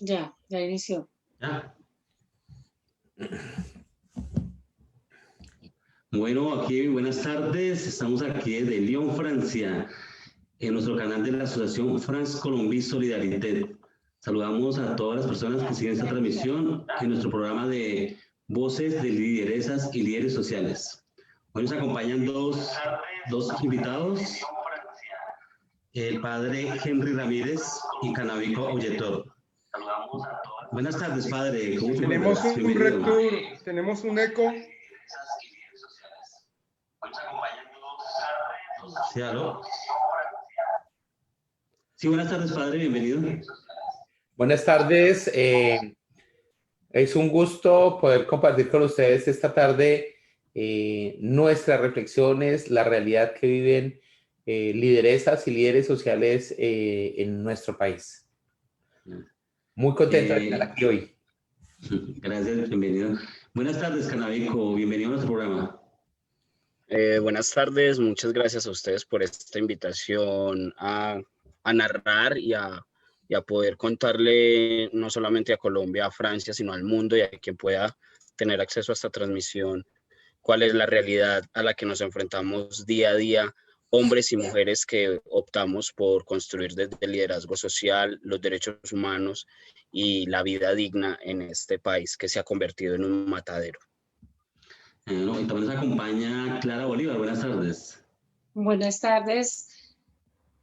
Ya inició. Ya. Bueno, aquí buenas tardes. Estamos aquí desde Lyon, Francia, en nuestro canal de la Asociación France Colombie Solidarité. Saludamos a todas las personas que siguen esta transmisión en nuestro programa de Voces de Lideresas y Líderes Sociales. Hoy nos acompañan dos invitados, el padre Henry Ramírez y Canabico Olletor. Buenas tardes, padre. ¿Cómo se encuentra? Tenemos un retorno, tenemos un eco. Sí, ¿aló? Sí, buenas tardes, padre. Bienvenido. Buenas tardes. Es un gusto poder compartir con ustedes esta tarde nuestras reflexiones, la realidad que viven lideresas y líderes sociales en nuestro país. Muy contento de estar aquí hoy. Gracias, bienvenido. Buenas tardes, Canabico. Bienvenido a nuestro programa. Buenas tardes, muchas gracias a ustedes por esta invitación a narrar y a poder contarle no solamente a Colombia, a Francia, sino al mundo y a quien pueda tener acceso a esta transmisión, cuál es la realidad a la que nos enfrentamos día a día, hombres y mujeres que optamos por construir desde el liderazgo social, los derechos humanos y la vida digna en este país que se ha convertido en un matadero. Y también nos acompaña Clara Bolívar. Buenas tardes. Buenas tardes.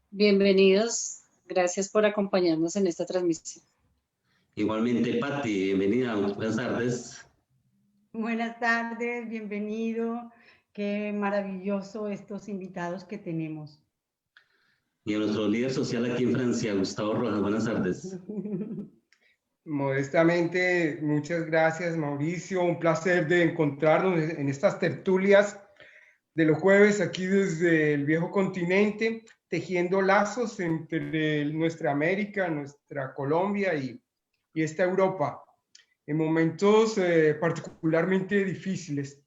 Bienvenidos. Gracias por acompañarnos en esta transmisión. Igualmente, Patti, bienvenida. Buenas tardes. Buenas tardes, bienvenido. Qué maravilloso estos invitados que tenemos. Y a nuestro líder social aquí en Francia, Gustavo Rojas. Buenas tardes. Modestamente, muchas gracias, Mauricio. Un placer de encontrarnos en estas tertulias de los jueves aquí desde el viejo continente, tejiendo lazos entre nuestra América, nuestra Colombia y esta Europa, en momentos particularmente difíciles,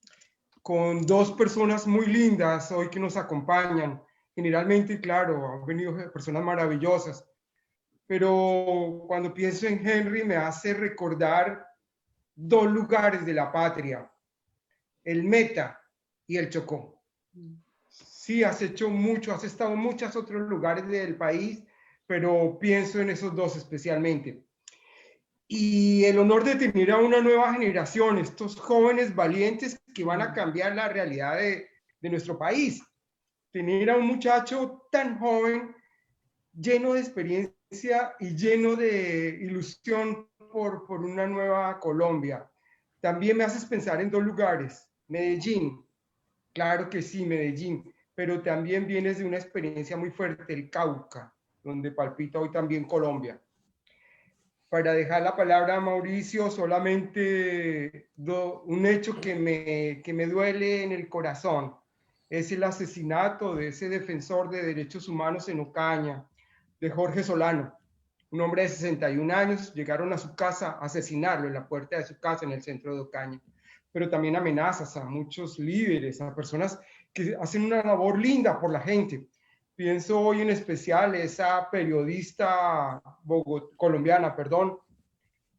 con dos personas muy lindas hoy que nos acompañan. Generalmente, claro, han venido personas maravillosas, pero cuando pienso en Henry me hace recordar dos lugares de la patria, el Meta y el Chocó. Sí, has hecho mucho, has estado en muchos otros lugares del país, pero pienso en esos dos especialmente. Y el honor de tener a una nueva generación, estos jóvenes valientes que van a cambiar la realidad de nuestro país. Tener a un muchacho tan joven, lleno de experiencia y lleno de ilusión por una nueva Colombia. También me haces pensar en dos lugares, Medellín, claro que sí, Medellín, pero también vienes de una experiencia muy fuerte, el Cauca, donde palpita hoy también Colombia. Para dejar la palabra a Mauricio, solamente un hecho que me duele en el corazón, es el asesinato de ese defensor de derechos humanos en Ocaña, de Jorge Solano, un hombre de 61 años. Llegaron a su casa a asesinarlo en la puerta de su casa en el centro de Ocaña, pero también amenazas a muchos líderes, a personas que hacen una labor linda por la gente. Pienso hoy en especial esa periodista colombiana,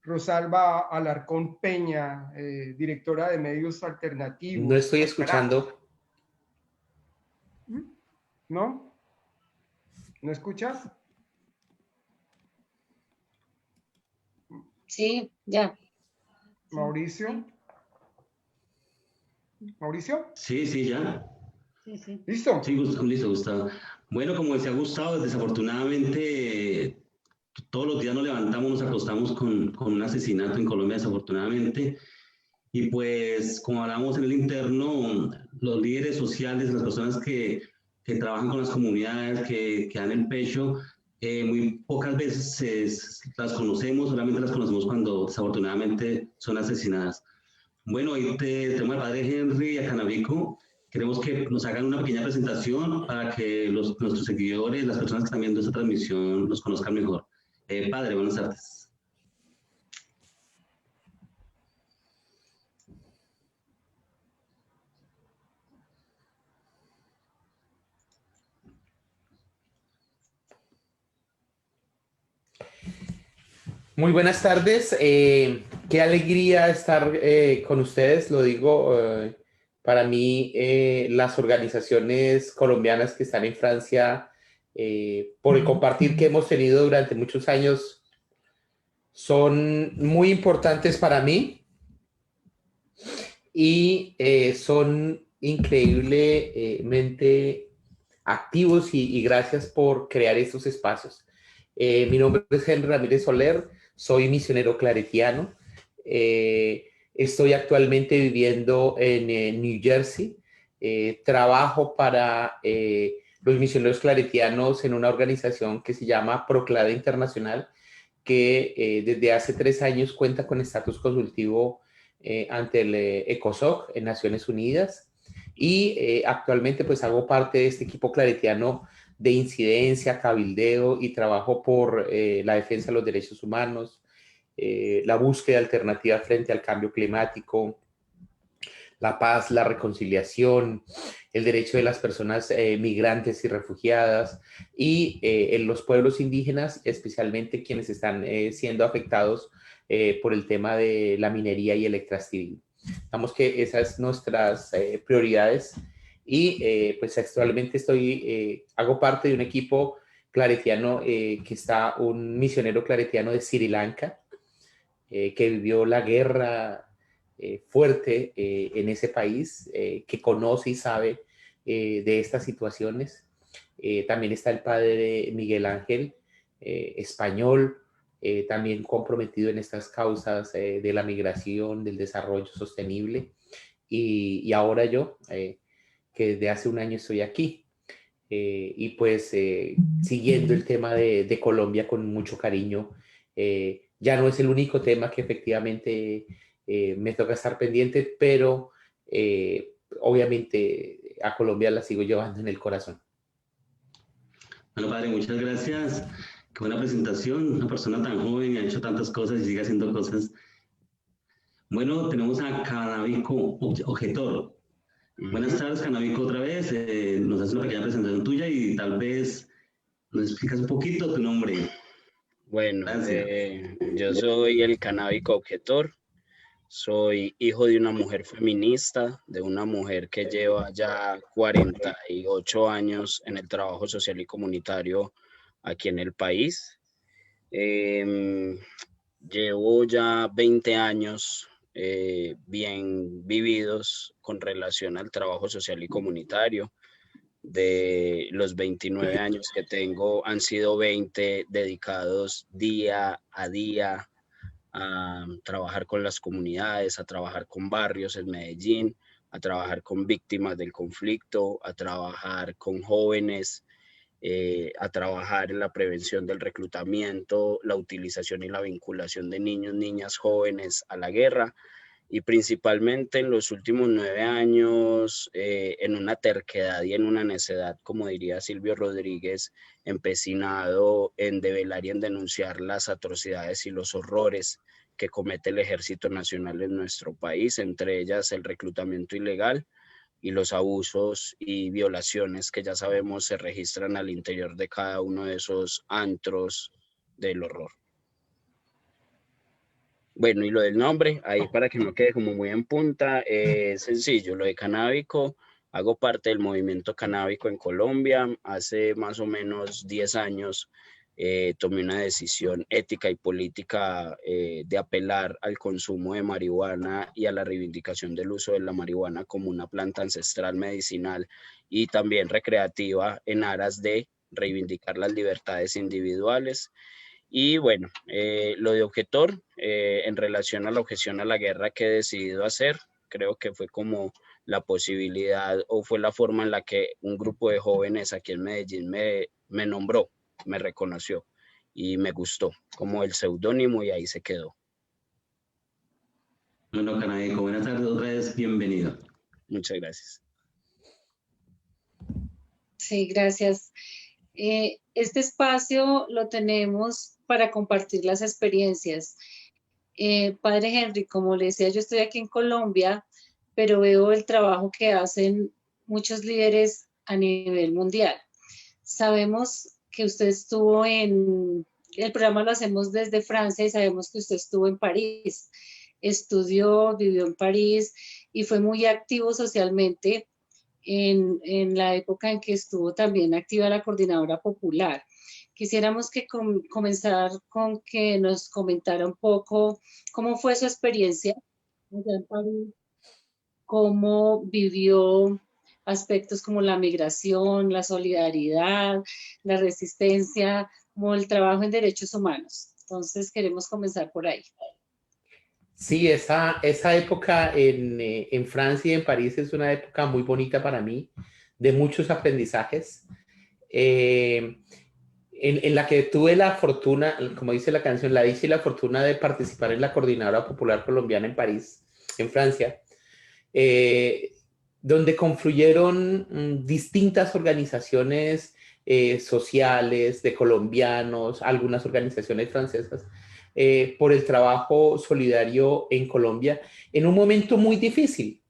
Rosalba Alarcón Peña, directora de medios alternativos. No estoy escuchando. ¿No? ¿No escuchas? Sí, ya. Mauricio. ¿Mauricio? Sí, sí, ya. Sí. ¿Listo? Sí, listo, Gustavo. Bueno, como decía Gustavo, desafortunadamente todos los días nos levantamos, nos acostamos con un asesinato en Colombia, desafortunadamente. Y pues, como hablamos en el interno, los líderes sociales, las personas que trabajan con las comunidades, que dan el pecho, muy pocas veces las conocemos, solamente las conocemos cuando desafortunadamente son asesinadas. Bueno, hoy tenemos al padre Henry y a Canabico. Queremos que nos hagan una pequeña presentación para que nuestros seguidores, las personas que están viendo esta transmisión, los conozcan mejor. Padre, buenas tardes. Muy buenas tardes. Qué alegría estar con ustedes. Lo digo, para mí, las organizaciones colombianas que están en Francia, por el compartir que hemos tenido durante muchos años, son muy importantes para mí y son increíblemente activos y gracias por crear estos espacios. Mi nombre es Henry Ramírez Soler, soy misionero claretiano. Estoy actualmente viviendo en New Jersey. Trabajo para los misioneros claretianos en una organización que se llama Proclada Internacional, que desde hace 3 años cuenta con estatus consultivo ante el ECOSOC en Naciones Unidas. Y actualmente pues hago parte de este equipo claretiano de incidencia, cabildeo y trabajo por la defensa de los derechos humanos, la búsqueda de alternativas frente al cambio climático, la paz, la reconciliación, el derecho de las personas migrantes y refugiadas y en los pueblos indígenas, especialmente quienes están siendo afectados por el tema de la minería y el extractivismo. Digamos que esas son nuestras prioridades y pues actualmente hago parte de un equipo claretiano que está un misionero claretiano de Sri Lanka que vivió la guerra fuerte en ese país, que conoce y sabe de estas situaciones. También está el padre Miguel Ángel, español, también comprometido en estas causas de la migración, del desarrollo sostenible. Y ahora yo, que desde hace un año estoy aquí. Y pues siguiendo el tema de Colombia con mucho cariño. Ya no es el único tema que efectivamente me toca estar pendiente, pero obviamente a Colombia la sigo llevando en el corazón. Bueno, padre, muchas gracias. Qué buena presentación. Una persona tan joven ha hecho tantas cosas y sigue haciendo cosas. Bueno, tenemos a Canabico Objetor. Buenas tardes, Canabico, otra vez. Nos hace una pequeña presentación tuya y tal vez nos explicas un poquito tu nombre. Bueno, yo soy el canábico objetor. Soy hijo de una mujer feminista, de una mujer que lleva ya 48 años en el trabajo social y comunitario aquí en el país. Llevo ya 20 años bien vividos con relación al trabajo social y comunitario. De los 29 años que tengo, han sido 20 dedicados día a día a trabajar con las comunidades, a trabajar con barrios en Medellín, a trabajar con víctimas del conflicto, a trabajar con jóvenes, a trabajar en la prevención del reclutamiento, la utilización y la vinculación de niños, niñas, jóvenes a la guerra. Y principalmente en los últimos 9 años, en una terquedad y en una necedad, como diría Silvio Rodríguez, empecinado en develar y en denunciar las atrocidades y los horrores que comete el Ejército Nacional en nuestro país, entre ellas el reclutamiento ilegal y los abusos y violaciones que ya sabemos se registran al interior de cada uno de esos antros del horror. Bueno, y lo del nombre, ahí para que no quede como muy en punta, es sencillo, lo de canábico, hago parte del movimiento canábico en Colombia. Hace más o menos 10 años tomé una decisión ética y política de apelar al consumo de marihuana y a la reivindicación del uso de la marihuana como una planta ancestral medicinal y también recreativa en aras de reivindicar las libertades individuales. Y bueno, lo de objetor, en relación a la objeción a la guerra que he decidido hacer, creo que fue como la posibilidad o fue la forma en la que un grupo de jóvenes aquí en Medellín me nombró, me reconoció y me gustó como el seudónimo y ahí se quedó. Bueno, Canabico, buenas tardes, otra vez, bienvenido. Muchas gracias. Sí, gracias. Este espacio lo tenemos para compartir las experiencias. Padre Henry, como le decía, yo estoy aquí en Colombia, pero veo el trabajo que hacen muchos líderes a nivel mundial. Sabemos que usted estuvo en el programa lo hacemos desde Francia y sabemos que usted estuvo en París, estudió, vivió en París y fue muy activo socialmente en la época en que estuvo también activa la Coordinadora Popular. Quisiéramos que comenzar con que nos comentara un poco cómo fue su experiencia allá en París, cómo vivió aspectos como la migración, la solidaridad, la resistencia, como el trabajo en derechos humanos. Entonces queremos comenzar por ahí. Sí, esa época en Francia y en París es una época muy bonita para mí, de muchos aprendizajes, en la que tuve la fortuna, como dice la canción, la dicha y la fortuna de participar en la Coordinadora Popular Colombiana en París, en Francia, donde confluyeron distintas organizaciones sociales de colombianos, algunas organizaciones francesas, por el trabajo solidario en Colombia en un momento muy difícil,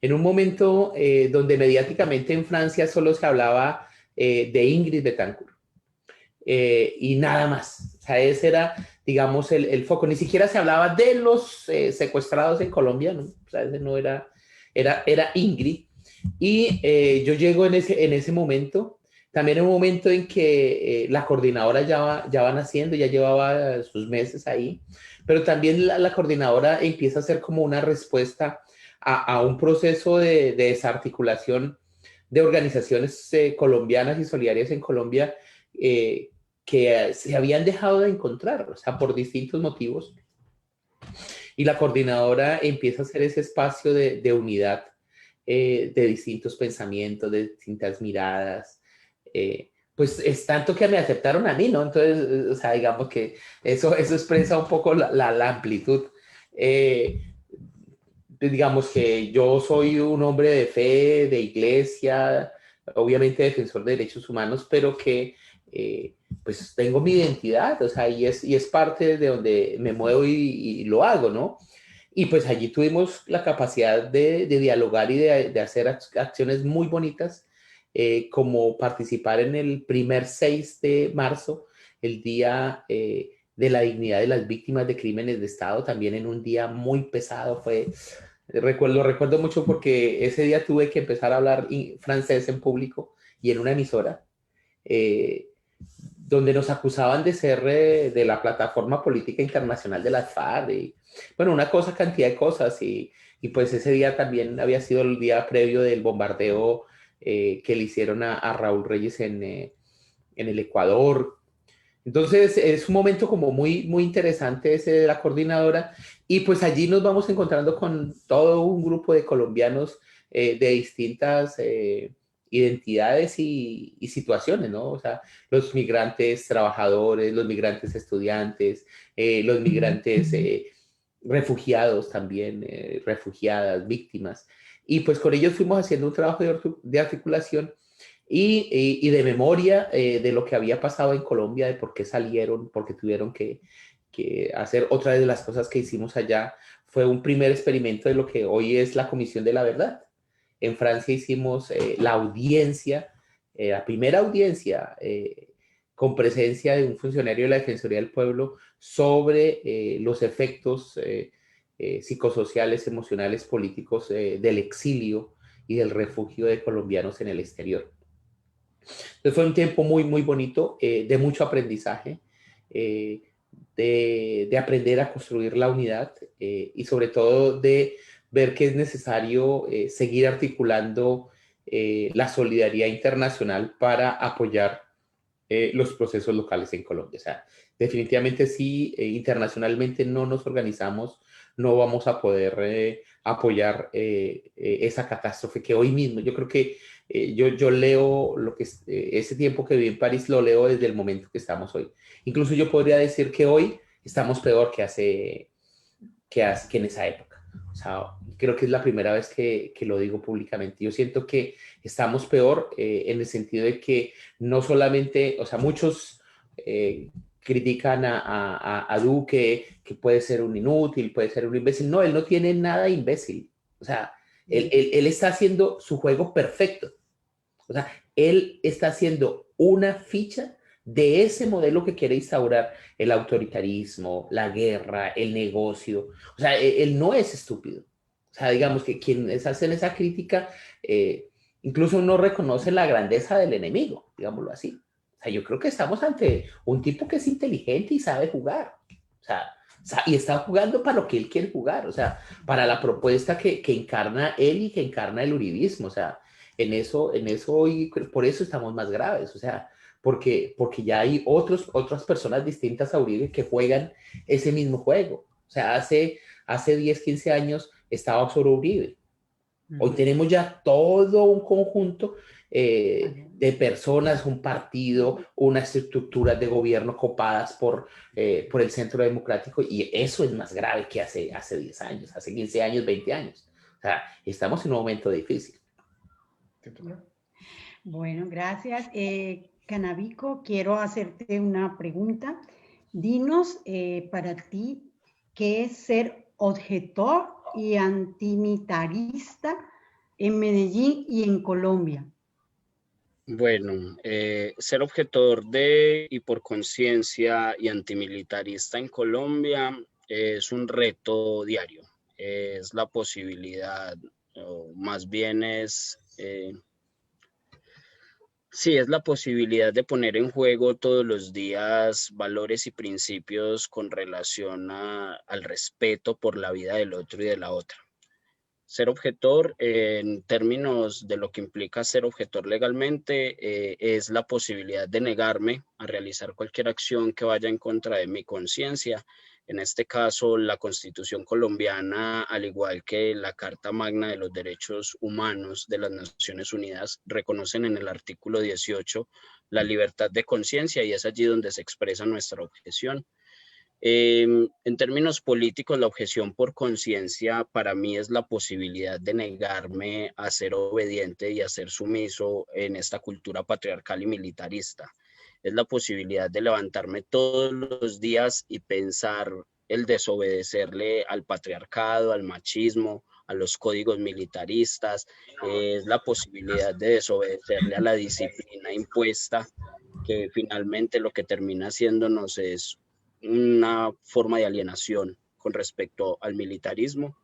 en un momento donde mediáticamente en Francia solo se hablaba de Ingrid Betancourt y nada más. O sea, ese era, digamos, el foco. Ni siquiera se hablaba de los secuestrados en Colombia, ¿no? O sea, ese no era, era Ingrid. Y yo llego en ese momento, también en un momento en que la coordinadora ya va naciendo, ya llevaba sus meses ahí, pero también la coordinadora empieza a ser como una respuesta a un proceso de desarticulación de organizaciones colombianas y solidarias en Colombia que se habían dejado de encontrar, o sea, por distintos motivos. Y la coordinadora empieza a ser ese espacio de unidad, de distintos pensamientos, de distintas miradas. Pues es tanto que me aceptaron a mí, ¿no? Entonces, o sea, digamos que eso expresa un poco la amplitud. Digamos que yo soy un hombre de fe, de iglesia, obviamente defensor de derechos humanos, pero que pues tengo mi identidad, o sea, y es parte de donde me muevo y lo hago, ¿no? Y pues allí tuvimos la capacidad de dialogar y de hacer acciones muy bonitas, como participar en el primer 6 de marzo, el Día de la Dignidad de las Víctimas de Crímenes de Estado, también en un día muy pesado. Recuerdo mucho porque ese día tuve que empezar a hablar francés en público y en una emisora, donde nos acusaban de ser de la plataforma política internacional de las FARC, y bueno, una cantidad de cosas, y pues ese día también había sido el día previo del bombardeo que le hicieron a Raúl Reyes en el Ecuador. Entonces es un momento como muy, muy interesante ese de la coordinadora, y pues allí nos vamos encontrando con todo un grupo de colombianos de distintas identidades y situaciones, ¿no? O sea, los migrantes trabajadores, los migrantes estudiantes, los migrantes refugiados también, refugiadas, víctimas. Y pues con ellos fuimos haciendo un trabajo de articulación y de memoria de lo que había pasado en Colombia, de por qué salieron, por qué tuvieron que hacer. Otra de las cosas que hicimos allá fue un primer experimento de lo que hoy es la Comisión de la Verdad. En Francia hicimos la audiencia, la primera audiencia con presencia de un funcionario de la Defensoría del Pueblo sobre los efectos psicosociales, emocionales, políticos del exilio y del refugio de colombianos en el exterior. Entonces fue un tiempo muy, muy bonito, de mucho aprendizaje, de aprender a construir la unidad y sobre todo de ver que es necesario seguir articulando la solidaridad internacional para apoyar los procesos locales en Colombia. O sea, definitivamente sí, internacionalmente no nos organizamos, no vamos a poder apoyar esa catástrofe que hoy mismo, yo creo que yo leo lo que ese tiempo que viví en París, lo leo desde el momento que estamos hoy. Incluso yo podría decir que hoy estamos peor que en esa época. O sea, creo que es la primera vez que lo digo públicamente. Yo siento que estamos peor en el sentido de que no solamente, o sea, muchos critican a Duque, que puede ser un inútil, puede ser un imbécil. No, él no tiene nada imbécil. O sea, él está haciendo su juego perfecto. O sea, él está haciendo una ficha de ese modelo que quiere instaurar el autoritarismo, la guerra, el negocio. O sea, él no es estúpido. O sea, digamos que quienes hacen esa crítica incluso no reconocen la grandeza del enemigo, digámoslo así. O sea, yo creo que estamos ante un tipo que es inteligente y sabe jugar. O sea, y está jugando para lo que él quiere jugar, o sea, para la propuesta que encarna él y que encarna el uribismo. O sea, en eso hoy, por eso estamos más graves, o sea, porque ya hay otras personas distintas a Uribe que juegan ese mismo juego. O sea, hace 10, 15 años estaba sobre Uribe. Hoy tenemos ya todo un conjunto de personas, un partido, unas estructuras de gobierno copadas por el centro democrático, y eso es más grave que hace 10 años, hace 15 años, 20 años. O sea, estamos en un momento difícil. Bueno, gracias. Canabico, quiero hacerte una pregunta. Dinos para ti, ¿qué es ser objetor y antimilitarista en Medellín y en Colombia? Bueno, ser objetor de y por conciencia y antimilitarista en Colombia es un reto diario. Es la posibilidad, o más bien sí, es la posibilidad de poner en juego todos los días valores y principios con relación al respeto por la vida del otro y de la otra. Ser objetor, en términos de lo que implica ser objetor legalmente, es la posibilidad de negarme a realizar cualquier acción que vaya en contra de mi conciencia. En este caso, la Constitución colombiana, al igual que la Carta Magna de los Derechos Humanos de las Naciones Unidas, reconocen en el artículo 18 la libertad de conciencia, y es allí donde se expresa nuestra objeción. En términos políticos, la objeción por conciencia para mí es la posibilidad de negarme a ser obediente y a ser sumiso en esta cultura patriarcal y militarista. Es la posibilidad de levantarme todos los días y pensar el desobedecerle al patriarcado, al machismo, a los códigos militaristas. Es la posibilidad de desobedecerle a la disciplina impuesta, que finalmente lo que termina haciéndonos es una forma de alienación con respecto al militarismo.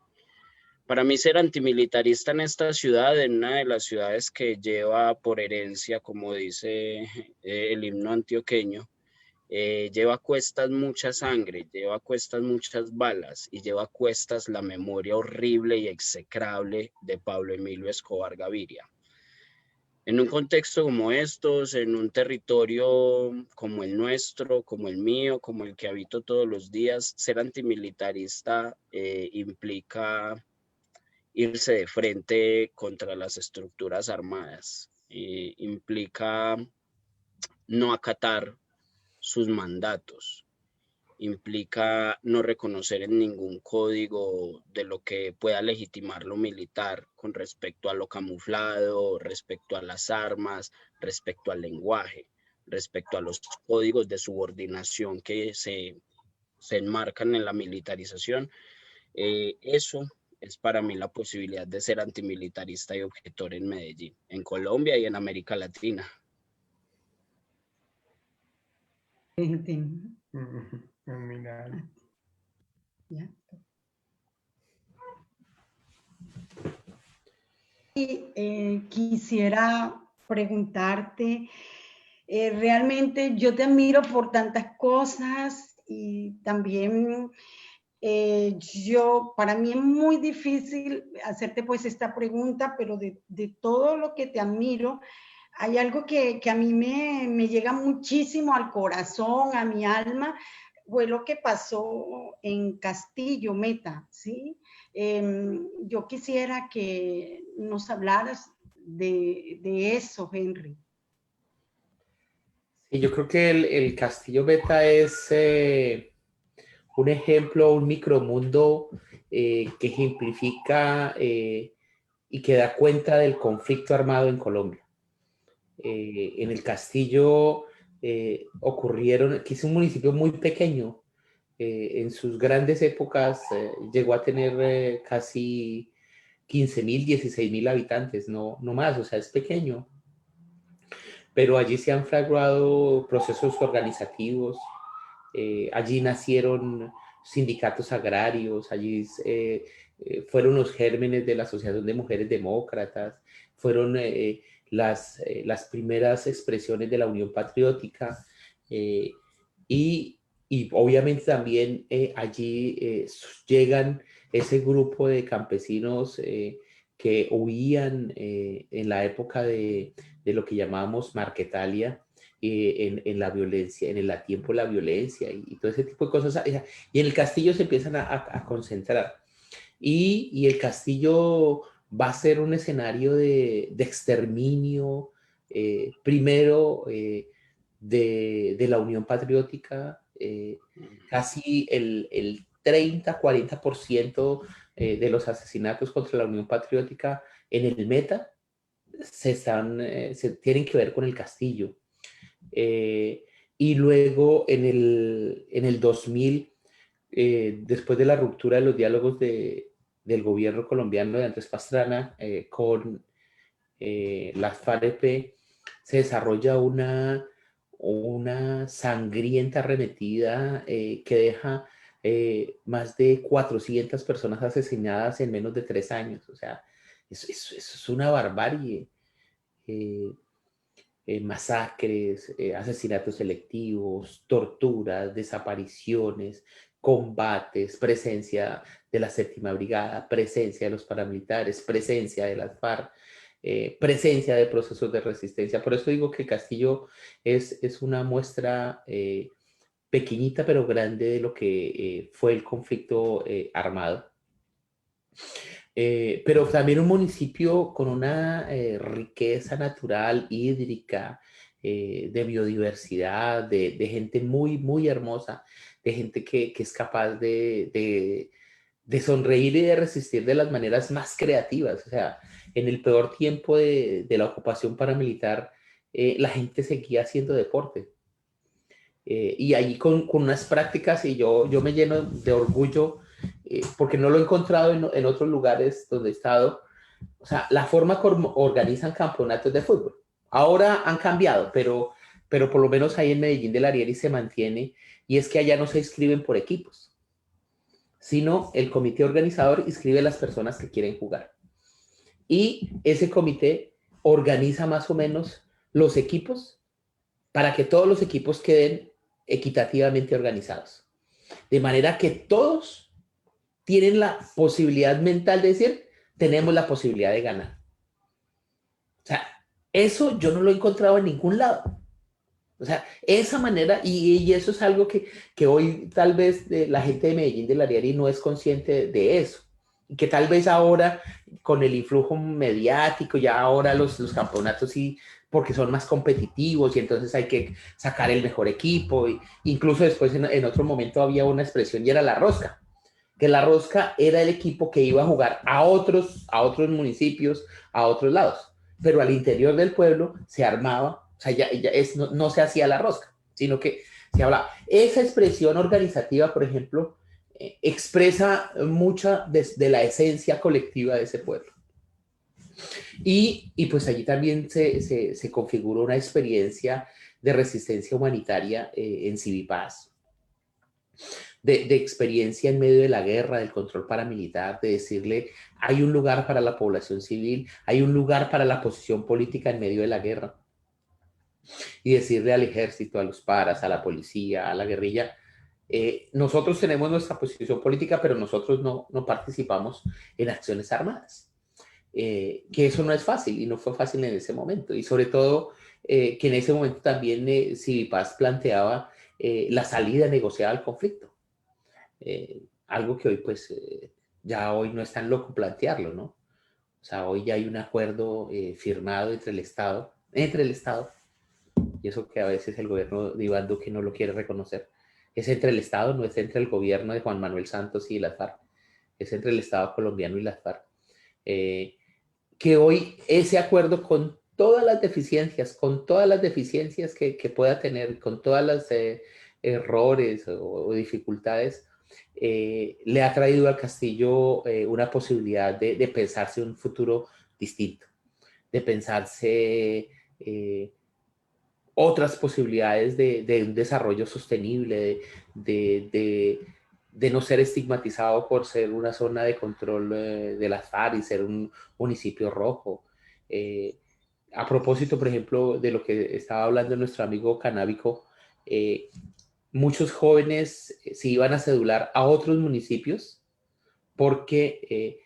Para mí, ser antimilitarista en esta ciudad, en una de las ciudades que lleva por herencia, como dice el himno antioqueño, lleva a cuestas mucha sangre, lleva a cuestas muchas balas, y lleva a cuestas la memoria horrible y execrable de Pablo Emilio Escobar Gaviria. En un contexto como estos, en un territorio como el nuestro, como el mío, como el que habito todos los días, ser antimilitarista implica irse de frente contra las estructuras armadas, implica no acatar sus mandatos, implica no reconocer en ningún código de lo que pueda legitimar lo militar con respecto a lo camuflado, respecto a las armas, respecto al lenguaje, respecto a los códigos de subordinación que se enmarcan en la militarización. Eso es para mí la posibilidad de ser antimilitarista y objetor en Medellín, en Colombia y en América Latina. Y quisiera preguntarte, realmente yo te admiro por tantas cosas, y también para mí es muy difícil hacerte pues esta pregunta, pero de todo lo que te admiro, hay algo que a mí me llega muchísimo al corazón, a mi alma. Fue lo que pasó en Castillo Meta, ¿sí? Yo quisiera que nos hablaras de eso, Henry. Sí, yo creo que el Castillo Meta es un ejemplo, un micromundo que ejemplifica y que da cuenta del conflicto armado en Colombia. En el Castillo ocurrieron, que es un municipio muy pequeño, en sus grandes épocas llegó a tener casi 15.000, 16.000 habitantes, no más, o sea, es pequeño. pero allí se han fraguado procesos organizativos, allí nacieron sindicatos agrarios, allí fueron los gérmenes de la Asociación de Mujeres Demócratas, fueron las primeras expresiones de la Unión Patriótica, y obviamente también allí llegan ese grupo de campesinos que huían en la época de lo que llamamos Marquetalia, en la violencia, en el tiempo de la violencia y todo ese tipo de cosas. Y en el castillo se empiezan a concentrar. Y el castillo va a ser un escenario de exterminio, primero de la Unión Patriótica, casi el 30-40% de los asesinatos contra la Unión Patriótica en el Meta se tienen que ver con el castillo. Y luego en el 2000, después de la ruptura de los diálogos del gobierno colombiano de Andrés Pastrana con las FARC-EP, se desarrolla una sangrienta arremetida que deja más de 400 personas asesinadas en menos de 3 años. O sea, eso es una barbarie. Masacres, asesinatos selectivos, torturas, desapariciones, combates, presencia de la Séptima Brigada, presencia de los paramilitares, presencia de las FARC, presencia de procesos de resistencia. Por eso digo que el castillo es una muestra pequeñita pero grande de lo que fue el conflicto armado. Pero también un municipio con una riqueza natural, hídrica, de biodiversidad, de gente muy, muy hermosa, de gente que es capaz de sonreír y de resistir de las maneras más creativas. O sea, en el peor tiempo de la ocupación paramilitar, la gente seguía haciendo deporte. Y allí con unas prácticas, y yo me lleno de orgullo, porque no lo he encontrado en otros lugares donde he estado. O sea, la forma como organizan campeonatos de fútbol. Ahora han cambiado, pero por lo menos ahí en Medellín del Ariely se mantiene, y es que allá no se inscriben por equipos, sino el comité organizador inscribe a las personas que quieren jugar. Y ese comité organiza más o menos los equipos para que todos los equipos queden equitativamente organizados. De manera que todos tienen la posibilidad mental de decir, tenemos la posibilidad de ganar. O sea, eso yo no lo he encontrado en ningún lado. O sea, esa manera, y eso es algo que hoy tal vez la gente de Medellín del Ariely no es consciente de eso. Y que tal vez ahora, con el influjo mediático, ya ahora los campeonatos sí, porque son más competitivos y entonces hay que sacar el mejor equipo. Incluso después en otro momento había una expresión y era la rosca. Que la rosca era el equipo que iba a jugar a otros municipios, a otros lados. Pero al interior del pueblo se armaba, o sea, no se hacía la rosca, sino que se hablaba. Esa expresión organizativa, por ejemplo, expresa mucha de la esencia colectiva de ese pueblo. Y pues allí también se configuró una experiencia de resistencia humanitaria en Civipaz, de experiencia en medio de la guerra, del control paramilitar, de decirle, hay un lugar para la población civil, hay un lugar para la posición política en medio de la guerra. Y decirle al ejército, a los paras, a la policía, a la guerrilla, nosotros tenemos nuestra posición política, pero nosotros no participamos en acciones armadas. Que eso no es fácil y no fue fácil en ese momento. Y sobre todo que en ese momento también Civipaz planteaba la salida negociada al conflicto. Algo que hoy pues ya hoy no es tan loco plantearlo, ¿no? O sea, hoy ya hay un acuerdo firmado entre el Estado, y eso que a veces el gobierno de Iván Duque no lo quiere reconocer, es entre el Estado, no es entre el gobierno de Juan Manuel Santos y las FARC, es entre el Estado colombiano y las FARC. Que hoy ese acuerdo con todas las deficiencias que pueda tener, con todas las errores o dificultades, le ha traído al castillo una posibilidad de pensarse un futuro distinto, de pensarse otras posibilidades de un desarrollo sostenible, de no ser estigmatizado por ser una zona de control de las FARC y ser un municipio rojo. A propósito, por ejemplo, de lo que estaba hablando nuestro amigo canábico, muchos jóvenes se iban a cedular a otros municipios porque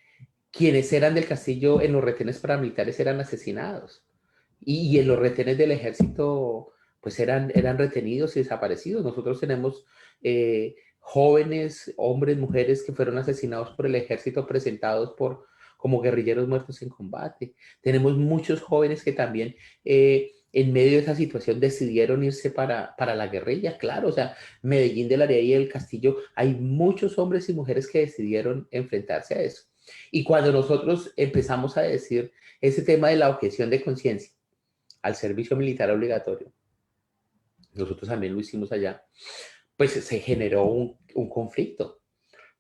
quienes eran del castillo en los retenes paramilitares eran asesinados y en los retenes del ejército pues eran retenidos y desaparecidos. Nosotros tenemos jóvenes, hombres, mujeres que fueron asesinados por el ejército presentados como guerrilleros muertos en combate. Tenemos muchos jóvenes que también en medio de esa situación decidieron irse para la guerrilla, claro, o sea, Medellín de la Heredia y el Castillo, hay muchos hombres y mujeres que decidieron enfrentarse a eso. Y cuando nosotros empezamos a decir ese tema de la objeción de conciencia al servicio militar obligatorio, nosotros también lo hicimos allá, pues se generó un conflicto,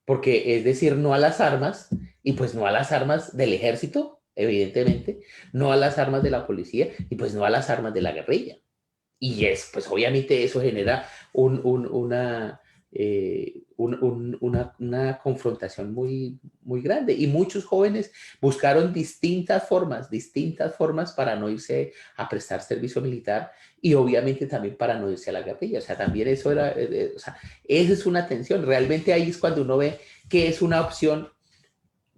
porque es decir, no a las armas, y pues no a las armas del ejército, evidentemente, no a las armas de la policía, y pues no a las armas de la guerrilla. Y pues obviamente eso genera una confrontación muy, muy grande. Y muchos jóvenes buscaron distintas formas para no irse a prestar servicio militar y obviamente también para no irse a la guerrilla. O sea, también eso era, o sea, esa es una tensión. Realmente ahí es cuando uno ve que es una opción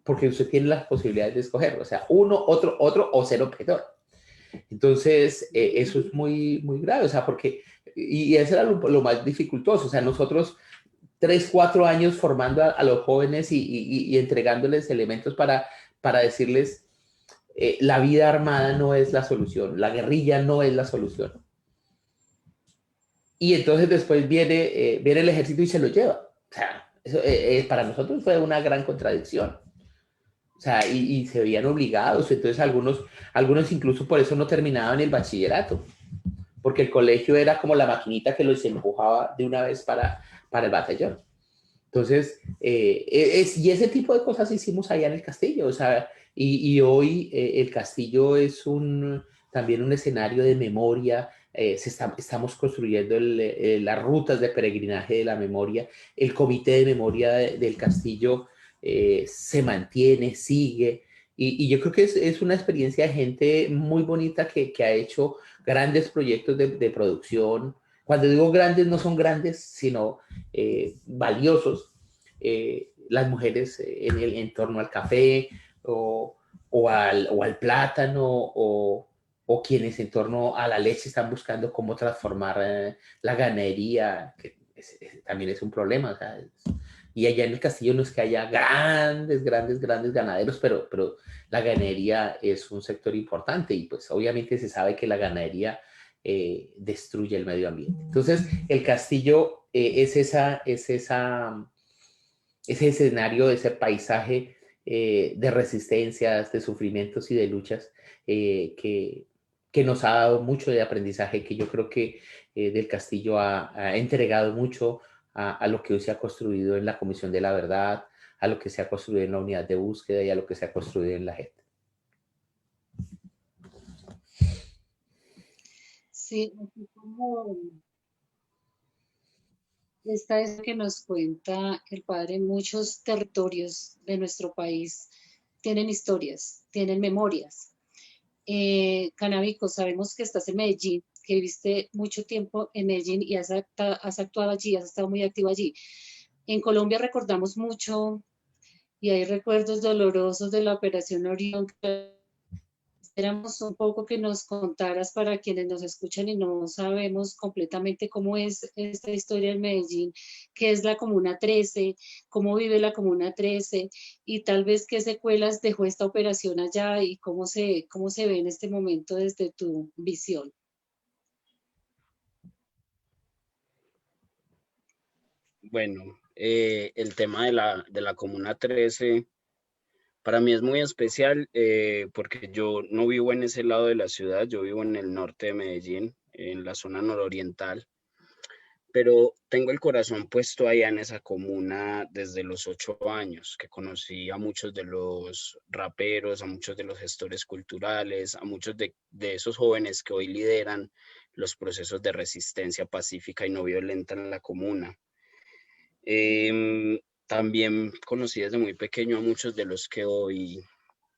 porque usted tiene las posibilidades de escoger. O sea, uno, otro o ser objetor. Entonces, eso es muy, muy grave, o sea, porque, y eso era lo más dificultoso, o sea, nosotros 3, 4 años formando a los jóvenes y entregándoles elementos para decirles, la vida armada no es la solución, la guerrilla no es la solución. Y entonces después viene el ejército y se lo lleva. O sea, eso, para nosotros fue una gran contradicción. O sea, y se veían obligados, entonces algunos incluso por eso no terminaban el bachillerato, porque el colegio era como la maquinita que los empujaba de una vez para el batallón. Entonces, y ese tipo de cosas hicimos allá en el castillo, o sea, y hoy el castillo es también un escenario de memoria, estamos construyendo las rutas de peregrinaje de la memoria, el comité de memoria del castillo se mantiene, sigue, y yo creo que es una experiencia de gente muy bonita que ha hecho grandes proyectos de producción. Cuando digo grandes, no son grandes, sino valiosos. Las mujeres en torno al café o al plátano o quienes en torno a la leche están buscando cómo transformar la ganadería, que también es un problema. O sea, y allá en el castillo no es que haya grandes ganaderos, pero la ganadería es un sector importante y pues obviamente se sabe que la ganadería destruye el medio ambiente. Entonces, el castillo es ese escenario, ese paisaje de resistencias, de sufrimientos y de luchas que nos ha dado mucho de aprendizaje, que yo creo que del castillo ha entregado mucho a lo que hoy se ha construido en la Comisión de la Verdad, a lo que se ha construido en la unidad de búsqueda y a lo que se ha construido en la JET. Sí, así como esta es que nos cuenta el padre, muchos territorios de nuestro país tienen historias, tienen memorias. Canábico, sabemos que estás en Medellín, que viviste mucho tiempo en Medellín y has actuado allí, has estado muy activo allí. En Colombia recordamos mucho y hay recuerdos dolorosos de la Operación Orión. Quisiéramos un poco que nos contaras para quienes nos escuchan y no sabemos completamente cómo es esta historia en Medellín, qué es la Comuna 13, cómo vive la Comuna 13 y tal vez qué secuelas dejó esta operación allá y cómo se ve en este momento desde tu visión. Bueno, el tema de la Comuna 13 para mí es muy especial porque yo no vivo en ese lado de la ciudad, yo vivo en el norte de Medellín, en la zona nororiental, pero tengo el corazón puesto allá en esa comuna desde los 8 años, que conocí a muchos de los raperos, a muchos de los gestores culturales, a muchos de esos jóvenes que hoy lideran los procesos de resistencia pacífica y no violenta en la comuna. También conocí desde muy pequeño a muchos de los que hoy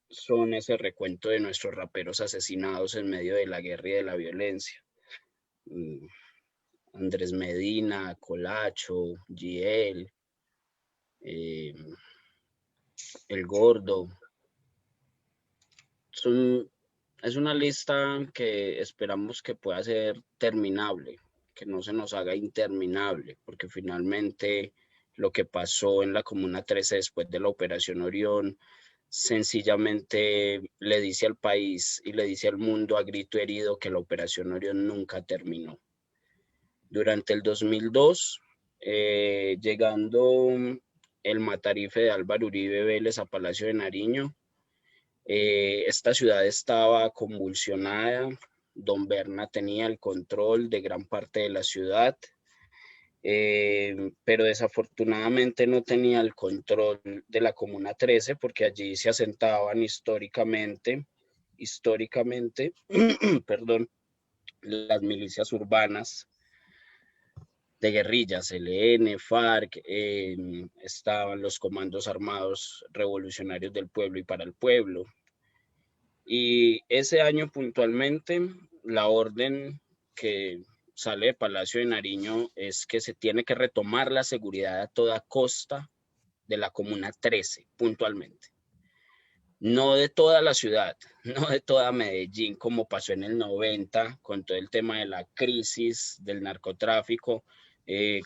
son ese recuento de nuestros raperos asesinados en medio de la guerra y de la violencia. Andrés Medina, Colacho, Giel, El Gordo. Es una lista que esperamos que pueda ser terminable, que no se nos haga interminable, porque finalmente lo que pasó en la Comuna 13 después de la Operación Orión sencillamente le dice al país y le dice al mundo a grito herido que la Operación Orión nunca terminó. Durante el 2002, llegando el Matarife de Álvaro Uribe Vélez a Palacio de Nariño, esta ciudad estaba convulsionada. Don Berna tenía el control de gran parte de la ciudad, pero desafortunadamente no tenía el control de la Comuna 13 porque allí se asentaban históricamente, perdón, las milicias urbanas de guerrillas, ELN, FARC, estaban los comandos armados revolucionarios del pueblo y para el pueblo. Y ese año puntualmente, la orden que sale de Palacio de Nariño es que se tiene que retomar la seguridad a toda costa de la Comuna 13, puntualmente. No de toda la ciudad, no de toda Medellín, como pasó en el 90, con todo el tema de la crisis del narcotráfico,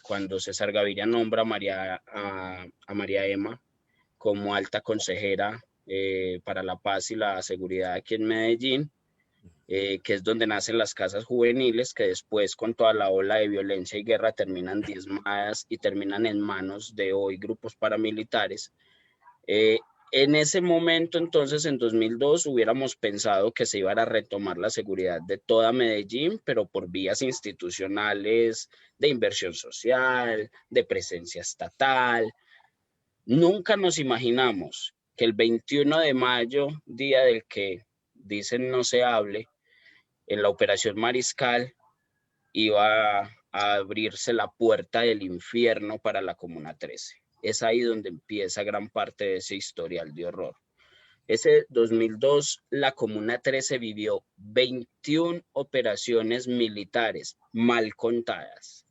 cuando César Gaviria nombra a María Emma como alta consejera para la paz y la seguridad aquí en Medellín, que es donde nacen las casas juveniles, que después con toda la ola de violencia y guerra terminan diezmadas y terminan en manos de hoy grupos paramilitares. En ese momento, entonces, en 2002, hubiéramos pensado que se iba a retomar la seguridad de toda Medellín, pero por vías institucionales, de inversión social, de presencia estatal. Nunca nos imaginamos que el 21 de mayo, día del que dicen no se hable, en la Operación Mariscal iba a abrirse la puerta del infierno para la Comuna 13. Es ahí donde empieza gran parte de ese historial de horror. Ese 2002, la Comuna 13 vivió 21 operaciones militares mal contadas,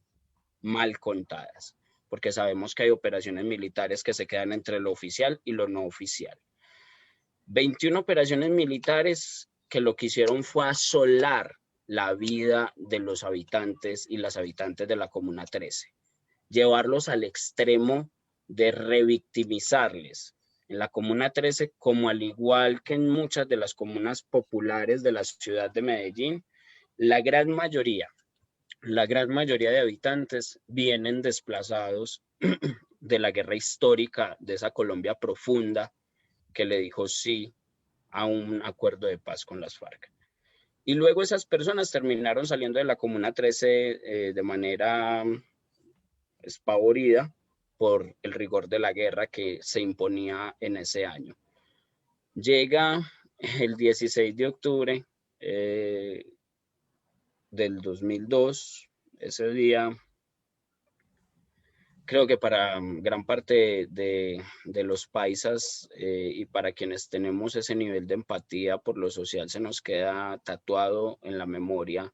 porque sabemos que hay operaciones militares que se quedan entre lo oficial y lo no oficial. 21 operaciones militares que lo que hicieron fue asolar la vida de los habitantes y las habitantes de la Comuna 13, llevarlos al extremo de revictimizarles. En la Comuna 13, como al igual que en muchas de las comunas populares de la ciudad de Medellín, la gran mayoría de habitantes vienen desplazados de la guerra histórica de esa Colombia profunda que le dijo sí a un acuerdo de paz con las FARC. Y luego esas personas terminaron saliendo de la Comuna 13 de manera espavorida por el rigor de la guerra que se imponía en ese año. Llega el 16 de octubre del 2002, ese día, creo que para gran parte de los paisas y para quienes tenemos ese nivel de empatía por lo social, se nos queda tatuado en la memoria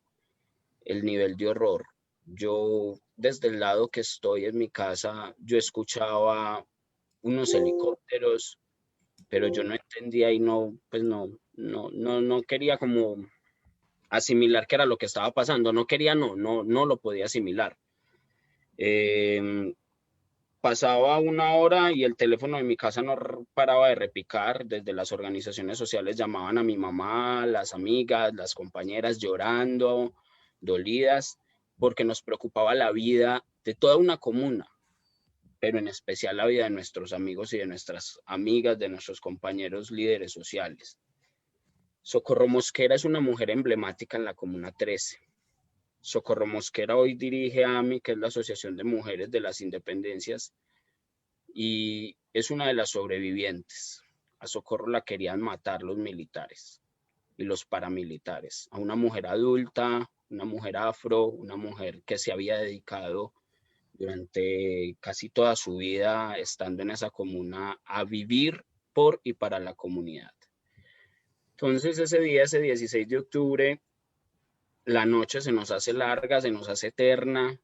el nivel de horror. Yo, desde el lado que estoy en mi casa, yo escuchaba unos helicópteros, pero yo no entendía y no quería como asimilar qué era lo que estaba pasando. No lo podía asimilar. Pasaba una hora y el teléfono de mi casa no paraba de repicar. Desde las organizaciones sociales llamaban a mi mamá, las amigas, las compañeras llorando, dolidas, porque nos preocupaba la vida de toda una comuna, pero en especial la vida de nuestros amigos y de nuestras amigas, de nuestros compañeros líderes sociales. Socorro Mosquera es una mujer emblemática en la Comuna 13. Socorro Mosquera hoy dirige AMI, que es la Asociación de Mujeres de las Independencias, y es una de las sobrevivientes. A Socorro la querían matar los militares y los paramilitares. A una mujer adulta, una mujer afro, una mujer que se había dedicado durante casi toda su vida estando en esa comuna a vivir por y para la comunidad. Entonces ese día, ese 16 de octubre, la noche se nos hace larga, se nos hace eterna,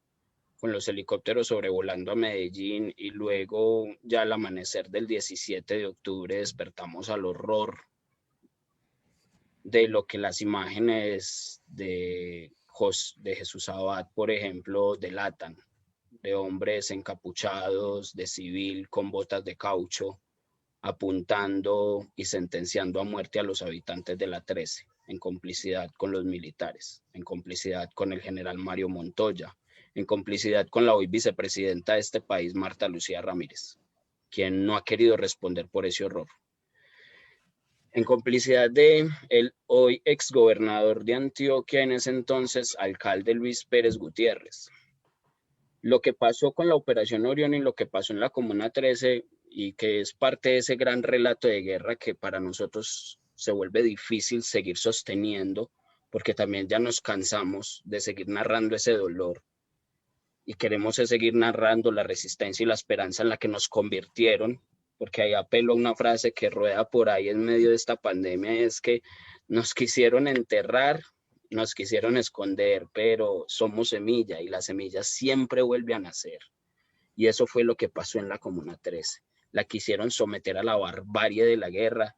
con los helicópteros sobrevolando a Medellín, y luego ya al amanecer del 17 de octubre despertamos al horror de lo que las imágenes de Jesús Abad, por ejemplo, delatan, de hombres encapuchados, de civil con botas de caucho, apuntando y sentenciando a muerte a los habitantes de la 13, en complicidad con los militares, en complicidad con el general Mario Montoya, en complicidad con la hoy vicepresidenta de este país, Marta Lucía Ramírez, quien no ha querido responder por ese horror, en complicidad de el hoy exgobernador de Antioquia, en ese entonces alcalde Luis Pérez Gutiérrez. Lo que pasó con la Operación Orión y lo que pasó en la Comuna 13, y que es parte de ese gran relato de guerra que para nosotros se vuelve difícil seguir sosteniendo, porque también ya nos cansamos de seguir narrando ese dolor y queremos seguir narrando la resistencia y la esperanza en la que nos convirtieron, porque ahí apelo a una frase que rueda por ahí en medio de esta pandemia, es que nos quisieron enterrar, nos quisieron esconder, pero somos semilla y la semilla siempre vuelve a nacer. Y eso fue lo que pasó en la Comuna 13. La quisieron someter a la barbarie de la guerra,